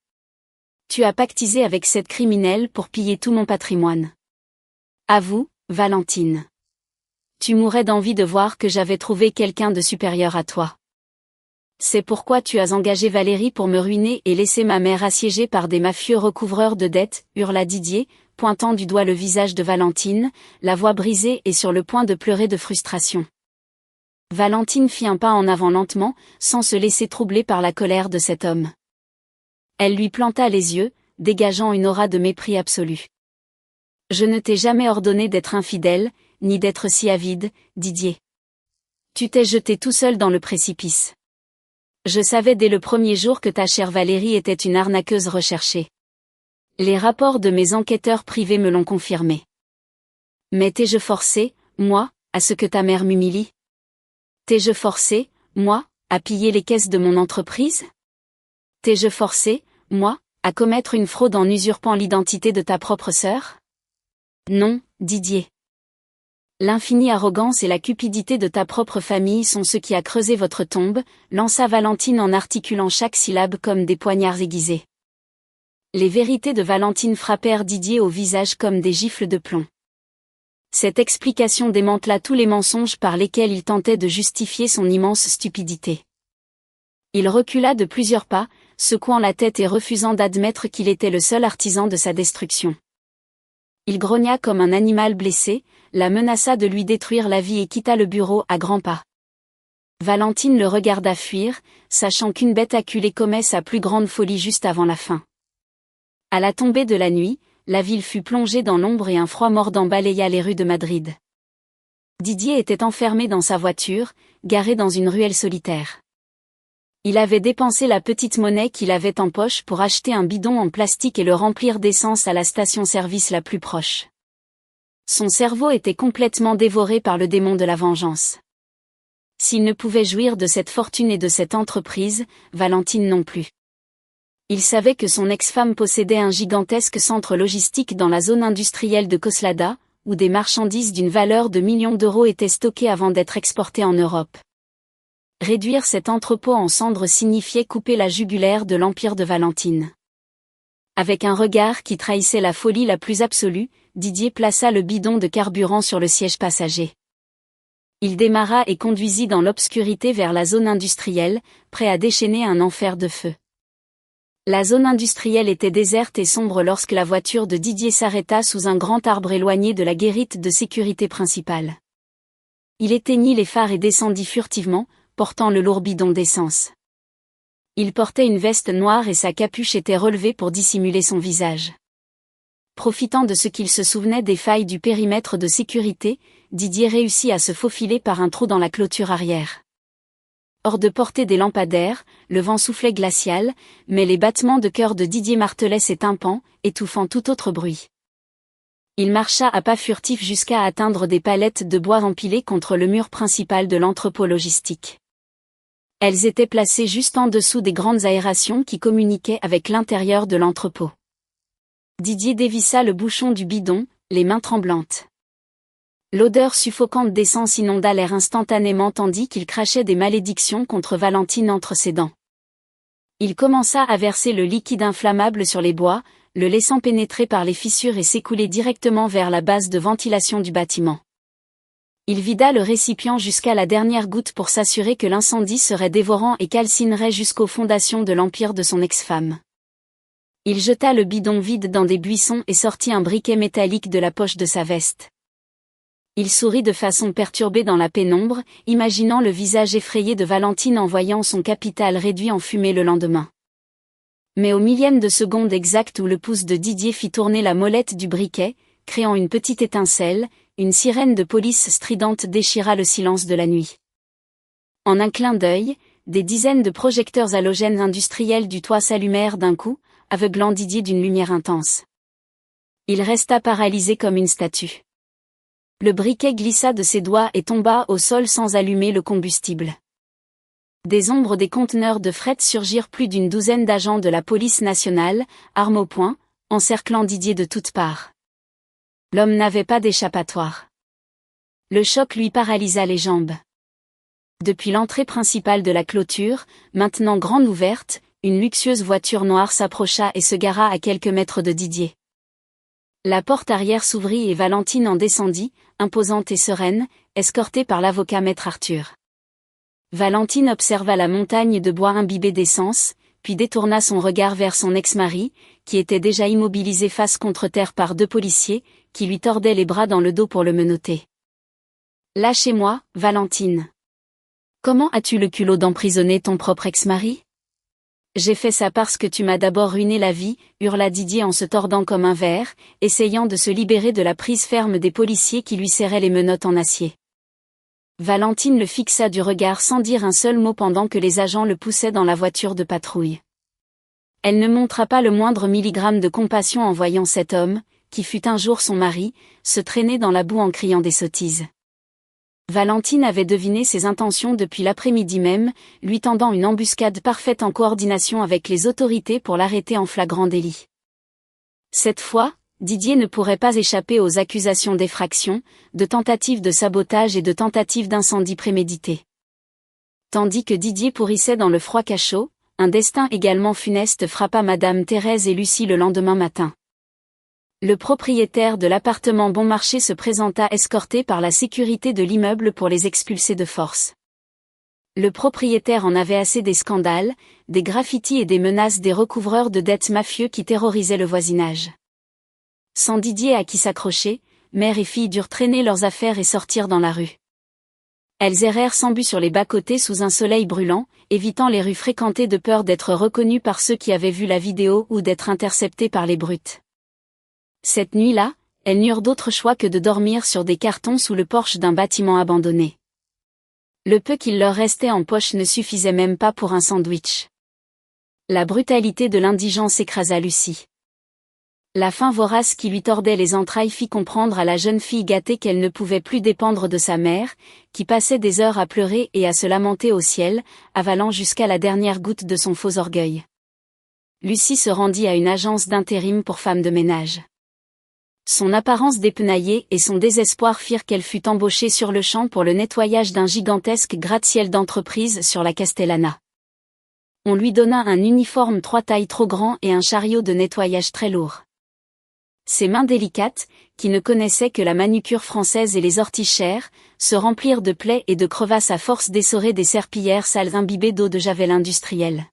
Tu as pactisé avec cette criminelle pour piller tout mon patrimoine. Avoue, Valentine. Tu mourrais d'envie de voir que j'avais trouvé quelqu'un de supérieur à toi. C'est pourquoi tu as engagé Valérie pour me ruiner et laisser ma mère assiégée par des mafieux recouvreurs de dettes, hurla Didier, pointant du doigt le visage de Valentine, la voix brisée et sur le point de pleurer de frustration. Valentine fit un pas en avant lentement, sans se laisser troubler par la colère de cet homme. Elle lui planta les yeux, dégageant une aura de mépris absolu. « Je ne t'ai jamais ordonné d'être infidèle, ni d'être si avide, Didier. Tu t'es jeté tout seul dans le précipice. Je savais dès le premier jour que ta chère Valérie était une arnaqueuse recherchée. Les rapports de mes enquêteurs privés me l'ont confirmé. Mais t'ai-je forcé, moi, à ce que ta mère m'humilie? T'ai-je forcé, moi, à piller les caisses de mon entreprise? T'ai-je forcé, moi, à commettre une fraude en usurpant l'identité de ta propre sœur? Non, Didier. L'infinie arrogance et la cupidité de ta propre famille sont ce qui a creusé votre tombe, lança Valentine en articulant chaque syllabe comme des poignards aiguisés. Les vérités de Valentine frappèrent Didier au visage comme des gifles de plomb. Cette explication démantela tous les mensonges par lesquels il tentait de justifier son immense stupidité. Il recula de plusieurs pas, secouant la tête et refusant d'admettre qu'il était le seul artisan de sa destruction. Il grogna comme un animal blessé, la menaça de lui détruire la vie et quitta le bureau à grands pas. Valentine le regarda fuir, sachant qu'une bête acculée commet sa plus grande folie juste avant la fin. À la tombée de la nuit, la ville fut plongée dans l'ombre et un froid mordant balaya les rues de Madrid. Didier était enfermé dans sa voiture, garée dans une ruelle solitaire. Il avait dépensé la petite monnaie qu'il avait en poche pour acheter un bidon en plastique et le remplir d'essence à la station-service la plus proche. Son cerveau était complètement dévoré par le démon de la vengeance. S'il ne pouvait jouir de cette fortune et de cette entreprise, Valentine non plus. Il savait que son ex-femme possédait un gigantesque centre logistique dans la zone industrielle de Coslada, où des marchandises d'une valeur de millions d'euros étaient stockées avant d'être exportées en Europe. Réduire cet entrepôt en cendres signifiait couper la jugulaire de l'empire de Valentine. Avec un regard qui trahissait la folie la plus absolue, Didier plaça le bidon de carburant sur le siège passager. Il démarra et conduisit dans l'obscurité vers la zone industrielle, prêt à déchaîner un enfer de feu. La zone industrielle était déserte et sombre lorsque la voiture de Didier s'arrêta sous un grand arbre éloigné de la guérite de sécurité principale. Il éteignit les phares et descendit furtivement, portant le lourd bidon d'essence. Il portait une veste noire et sa capuche était relevée pour dissimuler son visage. Profitant de ce qu'il se souvenait des failles du périmètre de sécurité, Didier réussit à se faufiler par un trou dans la clôture arrière. Hors de portée des lampadaires, le vent soufflait glacial, mais les battements de cœur de Didier martelaient ses tympans, étouffant tout autre bruit. Il marcha à pas furtifs jusqu'à atteindre des palettes de bois empilées contre le mur principal de l'entrepôt logistique. Elles étaient placées juste en dessous des grandes aérations qui communiquaient avec l'intérieur de l'entrepôt. Didier dévissa le bouchon du bidon, les mains tremblantes. L'odeur suffocante d'essence inonda l'air instantanément tandis qu'il crachait des malédictions contre Valentine entre ses dents. Il commença à verser le liquide inflammable sur les bois, le laissant pénétrer par les fissures et s'écouler directement vers la base de ventilation du bâtiment. Il vida le récipient jusqu'à la dernière goutte pour s'assurer que l'incendie serait dévorant et calcinerait jusqu'aux fondations de l'empire de son ex-femme. Il jeta le bidon vide dans des buissons et sortit un briquet métallique de la poche de sa veste. Il sourit de façon perturbée dans la pénombre, imaginant le visage effrayé de Valentine en voyant son capital réduit en fumée le lendemain. Mais au millième de seconde exact où le pouce de Didier fit tourner la molette du briquet, créant une petite étincelle, une sirène de police stridente déchira le silence de la nuit. En un clin d'œil, des dizaines de projecteurs halogènes industriels du toit s'allumèrent d'un coup, aveuglant Didier d'une lumière intense. Il resta paralysé comme une statue. Le briquet glissa de ses doigts et tomba au sol sans allumer le combustible. Des ombres des conteneurs de fret surgirent plus d'une douzaine d'agents de la police nationale, armes au poing, encerclant Didier de toutes parts. L'homme n'avait pas d'échappatoire. Le choc lui paralysa les jambes. Depuis l'entrée principale de la clôture, maintenant grande ouverte, une luxueuse voiture noire s'approcha et se gara à quelques mètres de Didier. La porte arrière s'ouvrit et Valentine en descendit, imposante et sereine, escortée par l'avocat maître Arthur. Valentine observa la montagne de bois imbibée d'essence, puis détourna son regard vers son ex-mari, qui était déjà immobilisé face contre terre par deux policiers, qui lui tordaient les bras dans le dos pour le menotter. « Lâchez-moi, Valentine. Comment as-tu le culot d'emprisonner ton propre ex-mari ? » « J'ai fait ça parce que tu m'as d'abord ruiné la vie, » hurla Didier en se tordant comme un ver, essayant de se libérer de la prise ferme des policiers qui lui serraient les menottes en acier. Valentine le fixa du regard sans dire un seul mot pendant que les agents le poussaient dans la voiture de patrouille. Elle ne montra pas le moindre milligramme de compassion en voyant cet homme, qui fut un jour son mari, se traîner dans la boue en criant des sottises. Valentine avait deviné ses intentions depuis l'après-midi même, lui tendant une embuscade parfaite en coordination avec les autorités pour l'arrêter en flagrant délit. Cette fois, Didier ne pourrait pas échapper aux accusations d'effraction, de tentative de sabotage et de tentative d'incendie prémédité. Tandis que Didier pourrissait dans le froid cachot, un destin également funeste frappa Madame Thérèse et Lucie le lendemain matin. Le propriétaire de l'appartement Bon Marché se présenta escorté par la sécurité de l'immeuble pour les expulser de force. Le propriétaire en avait assez des scandales, des graffitis et des menaces des recouvreurs de dettes mafieux qui terrorisaient le voisinage. Sans Didier à qui s'accrocher, mère et fille durent traîner leurs affaires et sortir dans la rue. Elles errèrent sans but sur les bas-côtés sous un soleil brûlant, évitant les rues fréquentées de peur d'être reconnues par ceux qui avaient vu la vidéo ou d'être interceptées par les brutes. Cette nuit-là, elles n'eurent d'autre choix que de dormir sur des cartons sous le porche d'un bâtiment abandonné. Le peu qu'il leur restait en poche ne suffisait même pas pour un sandwich. La brutalité de l'indigence écrasa Lucie. La faim vorace qui lui tordait les entrailles fit comprendre à la jeune fille gâtée qu'elle ne pouvait plus dépendre de sa mère, qui passait des heures à pleurer et à se lamenter au ciel, avalant jusqu'à la dernière goutte de son faux orgueil. Lucie se rendit à une agence d'intérim pour femmes de ménage. Son apparence dépenaillée et son désespoir firent qu'elle fut embauchée sur le champ pour le nettoyage d'un gigantesque gratte-ciel d'entreprise sur la Castellana. On lui donna un uniforme 3 tailles trop grand et un chariot de nettoyage très lourd. Ses mains délicates, qui ne connaissaient que la manucure française et les ortichères, se remplirent de plaies et de crevasses à force d'essorer des serpillères sales imbibées d'eau de javel industrielle.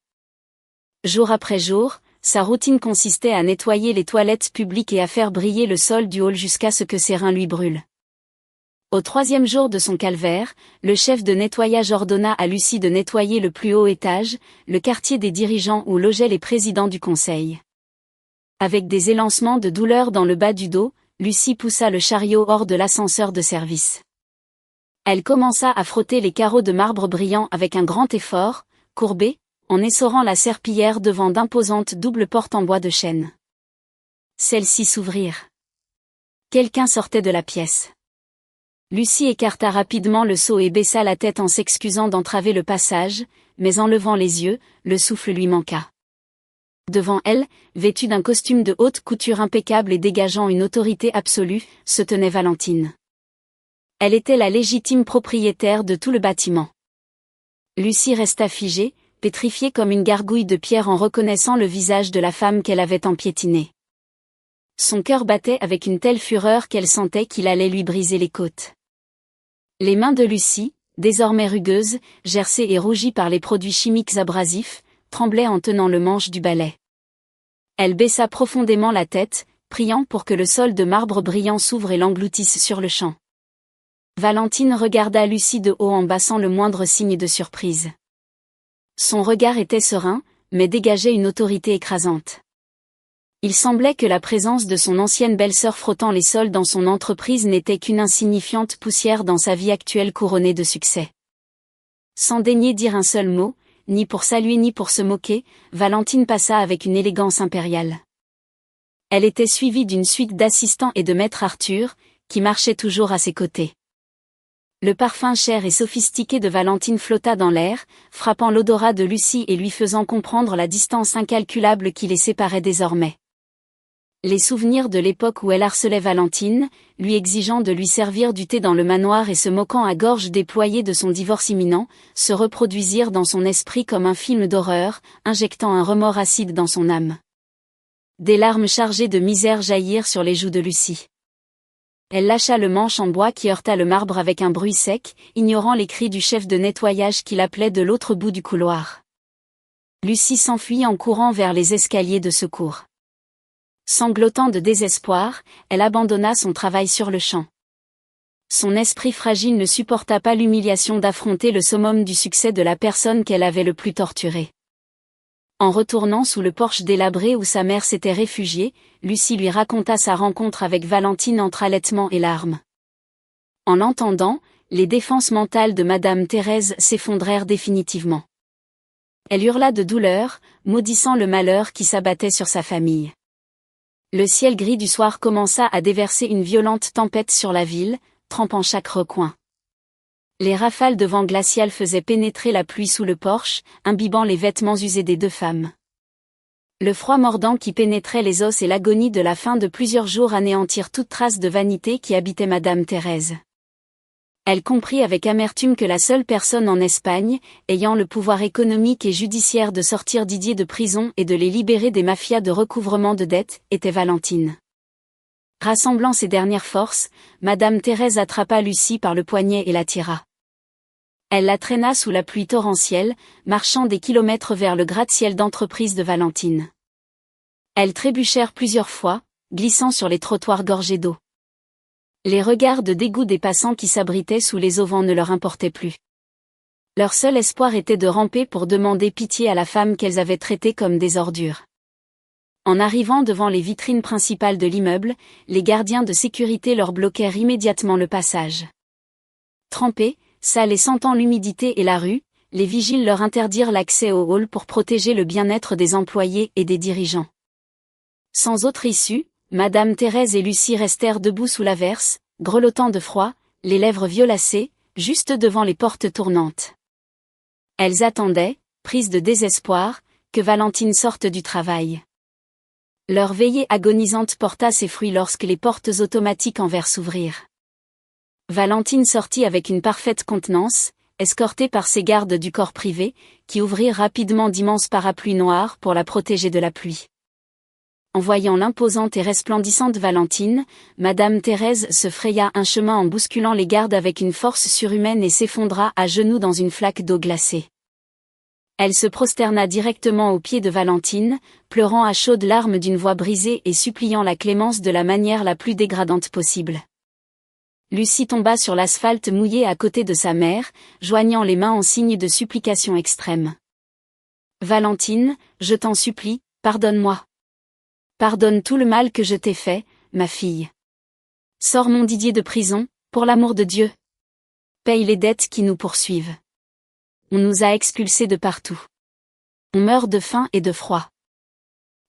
Jour après jour, sa routine consistait à nettoyer les toilettes publiques et à faire briller le sol du hall jusqu'à ce que ses reins lui brûlent. Au 3e jour de son calvaire, le chef de nettoyage ordonna à Lucie de nettoyer le plus haut étage, le quartier des dirigeants où logeaient les présidents du conseil. Avec des élancements de douleur dans le bas du dos, Lucie poussa le chariot hors de l'ascenseur de service. Elle commença à frotter les carreaux de marbre brillant avec un grand effort, courbé, en essorant la serpillière devant d'imposantes doubles portes en bois de chêne. Celles-ci s'ouvrirent. Quelqu'un sortait de la pièce. Lucie écarta rapidement le seau et baissa la tête en s'excusant d'entraver le passage, mais en levant les yeux, le souffle lui manqua. Devant elle, vêtue d'un costume de haute couture impeccable et dégageant une autorité absolue, se tenait Valentine. Elle était la légitime propriétaire de tout le bâtiment. Lucie resta figée, pétrifiée comme une gargouille de pierre en reconnaissant le visage de la femme qu'elle avait empiétinée. Son cœur battait avec une telle fureur qu'elle sentait qu'il allait lui briser les côtes. Les mains de Lucie, désormais rugueuses, gercées et rougies par les produits chimiques abrasifs, tremblaient en tenant le manche du balai. Elle baissa profondément la tête, priant pour que le sol de marbre brillant s'ouvre et l'engloutisse sur le champ. Valentine regarda Lucie de haut en bas sans le moindre signe de surprise. Son regard était serein, mais dégageait une autorité écrasante. Il semblait que la présence de son ancienne belle-sœur frottant les sols dans son entreprise n'était qu'une insignifiante poussière dans sa vie actuelle couronnée de succès. Sans daigner dire un seul mot, ni pour saluer ni pour se moquer, Valentine passa avec une élégance impériale. Elle était suivie d'une suite d'assistants et de maître Arthur, qui marchait toujours à ses côtés. Le parfum cher et sophistiqué de Valentine flotta dans l'air, frappant l'odorat de Lucie et lui faisant comprendre la distance incalculable qui les séparait désormais. Les souvenirs de l'époque où elle harcelait Valentine, lui exigeant de lui servir du thé dans le manoir et se moquant à gorge déployée de son divorce imminent, se reproduisirent dans son esprit comme un film d'horreur, injectant un remords acide dans son âme. Des larmes chargées de misère jaillirent sur les joues de Lucie. Elle lâcha le manche en bois qui heurta le marbre avec un bruit sec, ignorant les cris du chef de nettoyage qui l'appelait de l'autre bout du couloir. Lucie s'enfuit en courant vers les escaliers de secours. Sanglotant de désespoir, elle abandonna son travail sur le champ. Son esprit fragile ne supporta pas l'humiliation d'affronter le summum du succès de la personne qu'elle avait le plus torturée. En retournant sous le porche délabré où sa mère s'était réfugiée, Lucie lui raconta sa rencontre avec Valentine entre allaitement et larmes. En l'entendant, les défenses mentales de Madame Thérèse s'effondrèrent définitivement. Elle hurla de douleur, maudissant le malheur qui s'abattait sur sa famille. Le ciel gris du soir commença à déverser une violente tempête sur la ville, trempant chaque recoin. Les rafales de vent glacial faisaient pénétrer la pluie sous le porche, imbibant les vêtements usés des deux femmes. Le froid mordant qui pénétrait les os et l'agonie de la faim de plusieurs jours anéantirent toute trace de vanité qui habitait Madame Thérèse. Elle comprit avec amertume que la seule personne en Espagne, ayant le pouvoir économique et judiciaire de sortir Didier de prison et de les libérer des mafias de recouvrement de dettes, était Valentine. Rassemblant ses dernières forces, Madame Thérèse attrapa Lucie par le poignet et la tira. Elle la traîna sous la pluie torrentielle, marchant des kilomètres vers le gratte-ciel d'entreprise de Valentine. Elles trébuchèrent plusieurs fois, glissant sur les trottoirs gorgés d'eau. Les regards de dégoût des passants qui s'abritaient sous les auvents ne leur importaient plus. Leur seul espoir était de ramper pour demander pitié à la femme qu'elles avaient traitée comme des ordures. En arrivant devant les vitrines principales de l'immeuble, les gardiens de sécurité leur bloquèrent immédiatement le passage. Trempés, sales et sentant l'humidité et la rue, les vigiles leur interdirent l'accès au hall pour protéger le bien-être des employés et des dirigeants. Sans autre issue, Madame Thérèse et Lucie restèrent debout sous l'averse, grelottant de froid, les lèvres violacées, juste devant les portes tournantes. Elles attendaient, prises de désespoir, que Valentine sorte du travail. Leur veillée agonisante porta ses fruits lorsque les portes automatiques en verre s'ouvrirent. Valentine sortit avec une parfaite contenance, escortée par ses gardes du corps privé, qui ouvrirent rapidement d'immenses parapluies noirs pour la protéger de la pluie. En voyant l'imposante et resplendissante Valentine, Madame Thérèse se fraya un chemin en bousculant les gardes avec une force surhumaine et s'effondra à genoux dans une flaque d'eau glacée. Elle se prosterna directement aux pieds de Valentine, pleurant à chaudes larmes d'une voix brisée et suppliant la clémence de la manière la plus dégradante possible. Lucie tomba sur l'asphalte mouillé à côté de sa mère, joignant les mains en signe de supplication extrême. « Valentine, je t'en supplie, pardonne-moi. Pardonne tout le mal que je t'ai fait, ma fille. Sors mon Didier de prison, pour l'amour de Dieu. Paye les dettes qui nous poursuivent. On nous a expulsés de partout. On meurt de faim et de froid.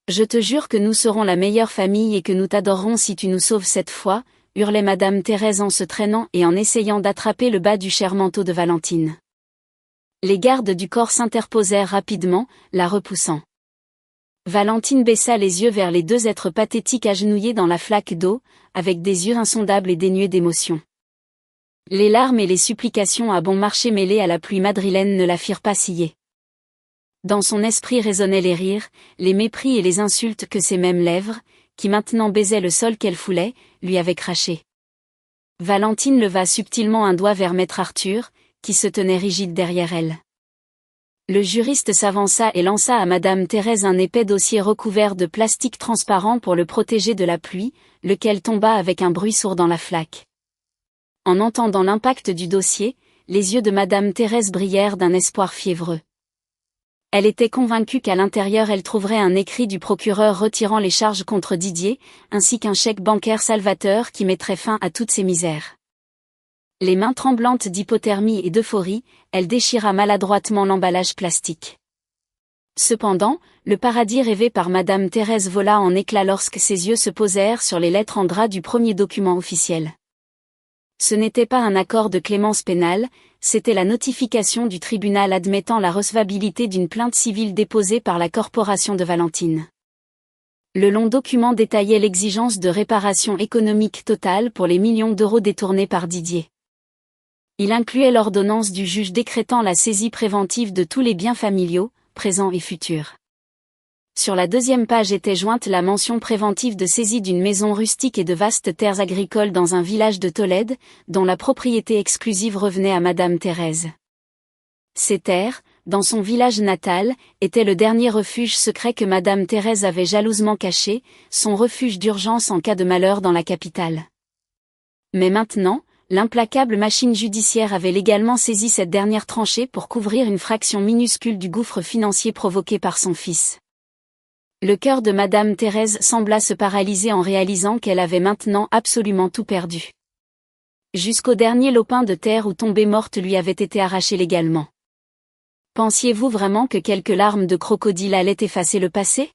Je te jure que nous serons la meilleure famille et que nous t'adorerons si tu nous sauves cette fois, hurlait Madame Thérèse en se traînant et en essayant d'attraper le bas du cher manteau de Valentine. Les gardes du corps s'interposèrent rapidement, la repoussant. Valentine baissa les yeux vers les deux êtres pathétiques agenouillés dans la flaque d'eau, avec des yeux insondables et dénués d'émotion. Les larmes et les supplications à bon marché mêlées à la pluie madrilène ne la firent pas scier. Dans son esprit résonnaient les rires, les mépris et les insultes que ces mêmes lèvres, qui maintenant baisaient le sol qu'elle foulait, lui avaient crachés. Valentine leva subtilement un doigt vers maître Arthur, qui se tenait rigide derrière elle. Le juriste s'avança et lança à Madame Thérèse un épais dossier recouvert de plastique transparent pour le protéger de la pluie, lequel tomba avec un bruit sourd dans la flaque. En entendant l'impact du dossier, les yeux de Madame Thérèse brillèrent d'un espoir fiévreux. Elle était convaincue qu'à l'intérieur elle trouverait un écrit du procureur retirant les charges contre Didier, ainsi qu'un chèque bancaire salvateur qui mettrait fin à toutes ses misères. Les mains tremblantes d'hypothermie et d'euphorie, elle déchira maladroitement l'emballage plastique. Cependant, le paradis rêvé par Madame Thérèse vola en éclats lorsque ses yeux se posèrent sur les lettres en gras du premier document officiel. Ce n'était pas un accord de clémence pénale, c'était la notification du tribunal admettant la recevabilité d'une plainte civile déposée par la corporation de Valentine. Le long document détaillait l'exigence de réparation économique totale pour les millions d'euros détournés par Didier. Il incluait l'ordonnance du juge décrétant la saisie préventive de tous les biens familiaux, présents et futurs. Sur la deuxième page était jointe la mention préventive de saisie d'une maison rustique et de vastes terres agricoles dans un village de Tolède, dont la propriété exclusive revenait à Madame Thérèse. Ces terres, dans son village natal, étaient le dernier refuge secret que Madame Thérèse avait jalousement caché, son refuge d'urgence en cas de malheur dans la capitale. Mais maintenant, l'implacable machine judiciaire avait légalement saisi cette dernière tranchée pour couvrir une fraction minuscule du gouffre financier provoqué par son fils. Le cœur de Madame Thérèse sembla se paralyser en réalisant qu'elle avait maintenant absolument tout perdu. Jusqu'au dernier lopin de terre où tombée morte lui avait été arraché légalement. Pensiez-vous vraiment que quelques larmes de crocodile allaient effacer le passé?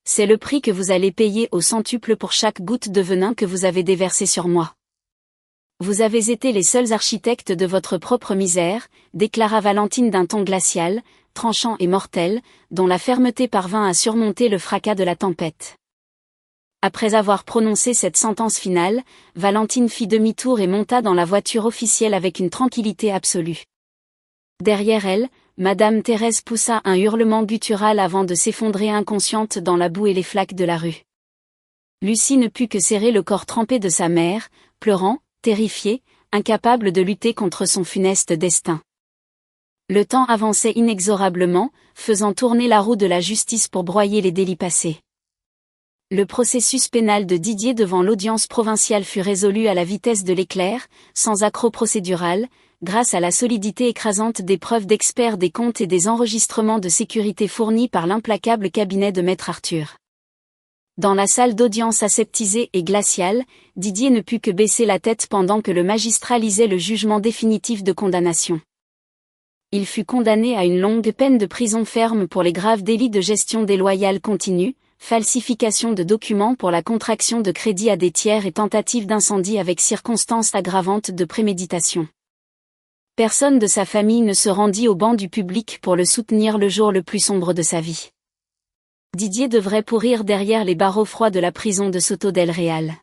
C'est le prix que vous allez payer au centuple pour chaque goutte de venin que vous avez déversé sur moi. Vous avez été les seuls architectes de votre propre misère, déclara Valentine d'un ton glacial, tranchant et mortel, dont la fermeté parvint à surmonter le fracas de la tempête. Après avoir prononcé cette sentence finale, Valentine fit demi-tour et monta dans la voiture officielle avec une tranquillité absolue. Derrière elle, Madame Thérèse poussa un hurlement guttural avant de s'effondrer inconsciente dans la boue et les flaques de la rue. Lucie ne put que serrer le corps trempé de sa mère, pleurant, terrifiée, incapable de lutter contre son funeste destin. Le temps avançait inexorablement, faisant tourner la roue de la justice pour broyer les délits passés. Le processus pénal de Didier devant l'audience provinciale fut résolu à la vitesse de l'éclair, sans accroc procédural, grâce à la solidité écrasante des preuves d'experts des comptes et des enregistrements de sécurité fournis par l'implacable cabinet de maître Arthur. Dans la salle d'audience aseptisée et glaciale, Didier ne put que baisser la tête pendant que le magistrat lisait le jugement définitif de condamnation. Il fut condamné à une longue peine de prison ferme pour les graves délits de gestion déloyale continue, falsification de documents pour la contraction de crédit à des tiers et tentative d'incendie avec circonstances aggravantes de préméditation. Personne de sa famille ne se rendit au banc du public pour le soutenir le jour le plus sombre de sa vie. Didier devrait pourrir derrière les barreaux froids de la prison de Soto del Real.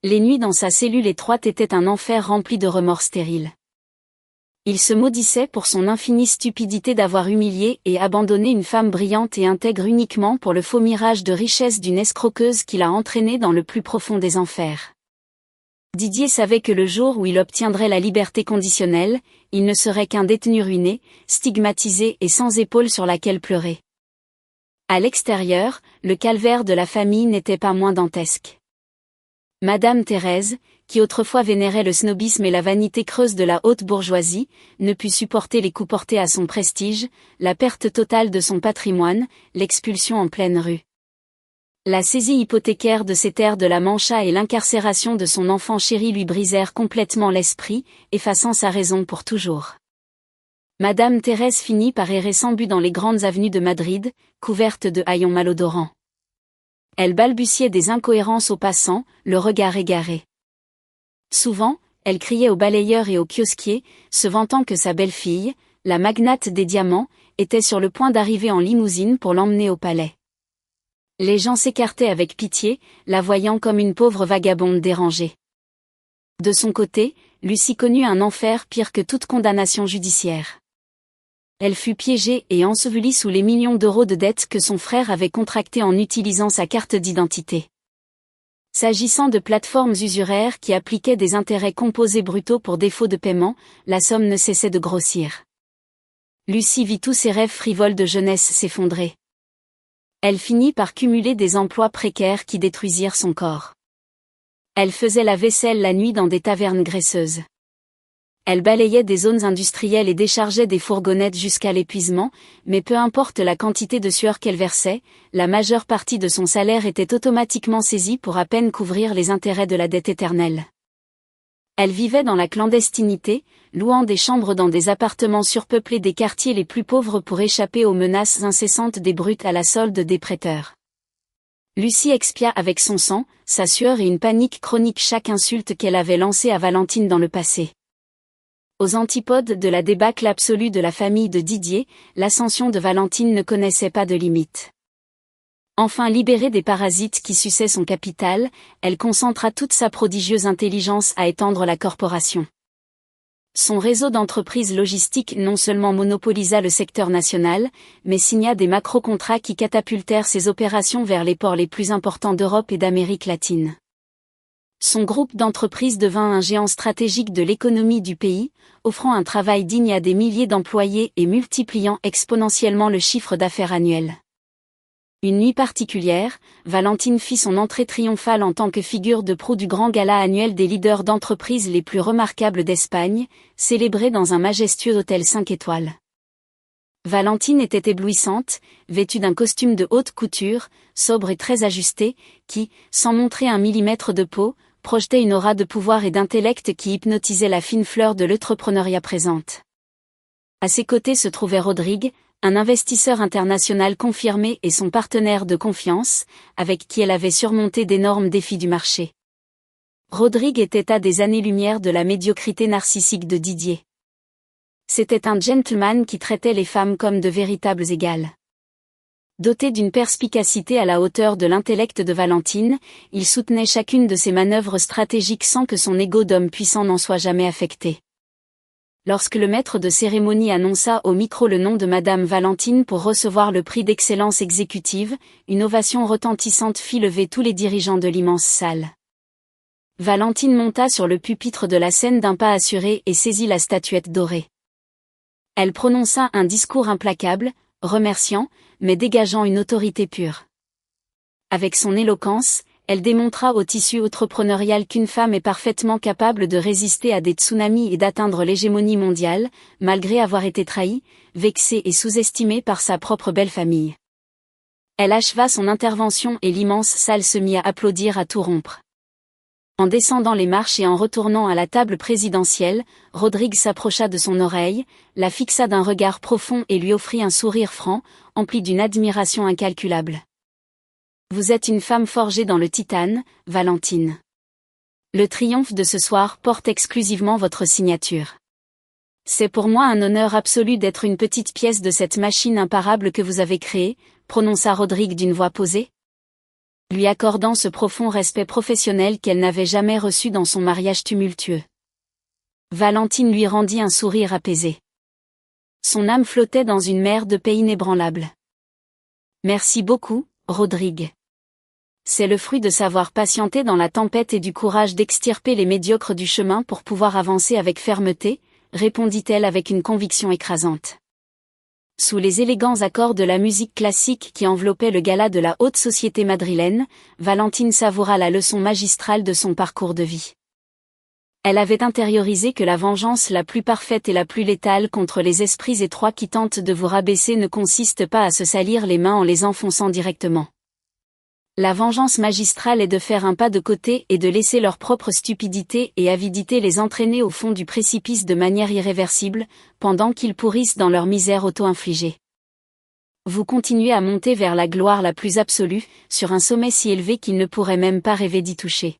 Les nuits dans sa cellule étroite étaient un enfer rempli de remords stériles. Il se maudissait pour son infinie stupidité d'avoir humilié et abandonné une femme brillante et intègre uniquement pour le faux mirage de richesse d'une escroqueuse qui l'a entraîné dans le plus profond des enfers. Didier savait que le jour où il obtiendrait la liberté conditionnelle, il ne serait qu'un détenu ruiné, stigmatisé et sans épaule sur laquelle pleurer. À l'extérieur, le calvaire de la famille n'était pas moins dantesque. Madame Thérèse, qui autrefois vénérait le snobisme et la vanité creuse de la haute bourgeoisie, ne put supporter les coups portés à son prestige, la perte totale de son patrimoine, l'expulsion en pleine rue. La saisie hypothécaire de ses terres de la Mancha et l'incarcération de son enfant chéri lui brisèrent complètement l'esprit, effaçant sa raison pour toujours. Madame Thérèse finit par errer sans but dans les grandes avenues de Madrid, couvertes de haillons malodorants. Elle balbutiait des incohérences aux passants, le regard égaré. Souvent, elle criait aux balayeurs et aux kiosquiers, se vantant que sa belle-fille, la magnate des diamants, était sur le point d'arriver en limousine pour l'emmener au palais. Les gens s'écartaient avec pitié, la voyant comme une pauvre vagabonde dérangée. De son côté, Lucie connut un enfer pire que toute condamnation judiciaire. Elle fut piégée et ensevelie sous les millions d'euros de dettes que son frère avait contractées en utilisant sa carte d'identité. S'agissant de plateformes usuraires qui appliquaient des intérêts composés brutaux pour défaut de paiement, la somme ne cessait de grossir. Lucie vit tous ses rêves frivoles de jeunesse s'effondrer. Elle finit par cumuler des emplois précaires qui détruisirent son corps. Elle faisait la vaisselle la nuit dans des tavernes graisseuses. Elle balayait des zones industrielles et déchargeait des fourgonnettes jusqu'à l'épuisement, mais peu importe la quantité de sueur qu'elle versait, la majeure partie de son salaire était automatiquement saisie pour à peine couvrir les intérêts de la dette éternelle. Elle vivait dans la clandestinité, louant des chambres dans des appartements surpeuplés des quartiers les plus pauvres pour échapper aux menaces incessantes des brutes à la solde des prêteurs. Lucie expia avec son sang, sa sueur et une panique chronique chaque insulte qu'elle avait lancée à Valentine dans le passé. Aux antipodes de la débâcle absolue de la famille de Didier, l'ascension de Valentine ne connaissait pas de limite. Enfin libérée des parasites qui suçaient son capital, elle concentra toute sa prodigieuse intelligence à étendre la corporation. Son réseau d'entreprises logistiques non seulement monopolisa le secteur national, mais signa des macro-contrats qui catapultèrent ses opérations vers les ports les plus importants d'Europe et d'Amérique latine. Son groupe d'entreprises devint un géant stratégique de l'économie du pays, offrant un travail digne à des milliers d'employés et multipliant exponentiellement le chiffre d'affaires annuel. Une nuit particulière, Valentine fit son entrée triomphale en tant que figure de proue du grand gala annuel des leaders d'entreprises les plus remarquables d'Espagne, célébré dans un majestueux hôtel 5 étoiles. Valentine était éblouissante, vêtue d'un costume de haute couture, sobre et très ajusté, qui, sans montrer un millimètre de peau, projetait une aura de pouvoir et d'intellect qui hypnotisait la fine fleur de l'entrepreneuriat présente. À ses côtés se trouvait Rodrigue, un investisseur international confirmé et son partenaire de confiance, avec qui elle avait surmonté d'énormes défis du marché. Rodrigue était à des années-lumière de la médiocrité narcissique de Didier. C'était un gentleman qui traitait les femmes comme de véritables égales. Doté d'une perspicacité à la hauteur de l'intellect de Valentine, il soutenait chacune de ses manœuvres stratégiques sans que son ego d'homme puissant n'en soit jamais affecté. Lorsque le maître de cérémonie annonça au micro le nom de Madame Valentine pour recevoir le prix d'excellence exécutive, une ovation retentissante fit lever tous les dirigeants de l'immense salle. Valentine monta sur le pupitre de la scène d'un pas assuré et saisit la statuette dorée. Elle prononça un discours implacable, remerciant, mais dégageant une autorité pure. Avec son éloquence, elle démontra au tissu entrepreneurial qu'une femme est parfaitement capable de résister à des tsunamis et d'atteindre l'hégémonie mondiale, malgré avoir été trahie, vexée et sous-estimée par sa propre belle famille. Elle acheva son intervention et l'immense salle se mit à applaudir à tout rompre. En descendant les marches et en retournant à la table présidentielle, Rodrigue s'approcha de son oreille, la fixa d'un regard profond et lui offrit un sourire franc, empli d'une admiration incalculable. Vous êtes une femme forgée dans le titane, Valentine. Le triomphe de ce soir porte exclusivement votre signature. C'est pour moi un honneur absolu d'être une petite pièce de cette machine imparable que vous avez créée, prononça Rodrigue d'une voix posée, lui accordant ce profond respect professionnel qu'elle n'avait jamais reçu dans son mariage tumultueux. Valentine lui rendit un sourire apaisé. Son âme flottait dans une mer de paix inébranlable. Merci beaucoup, Rodrigue. C'est le fruit de savoir patienter dans la tempête et du courage d'extirper les médiocres du chemin pour pouvoir avancer avec fermeté, répondit-elle avec une conviction écrasante. Sous les élégants accords de la musique classique qui enveloppait le gala de la haute société madrilène, Valentine savoura la leçon magistrale de son parcours de vie. Elle avait intériorisé que la vengeance la plus parfaite et la plus létale contre les esprits étroits qui tentent de vous rabaisser ne consiste pas à se salir les mains en les enfonçant directement. La vengeance magistrale est de faire un pas de côté et de laisser leur propre stupidité et avidité les entraîner au fond du précipice de manière irréversible, pendant qu'ils pourrissent dans leur misère auto-infligée. Vous continuez à monter vers la gloire la plus absolue, sur un sommet si élevé qu'ils ne pourraient même pas rêver d'y toucher.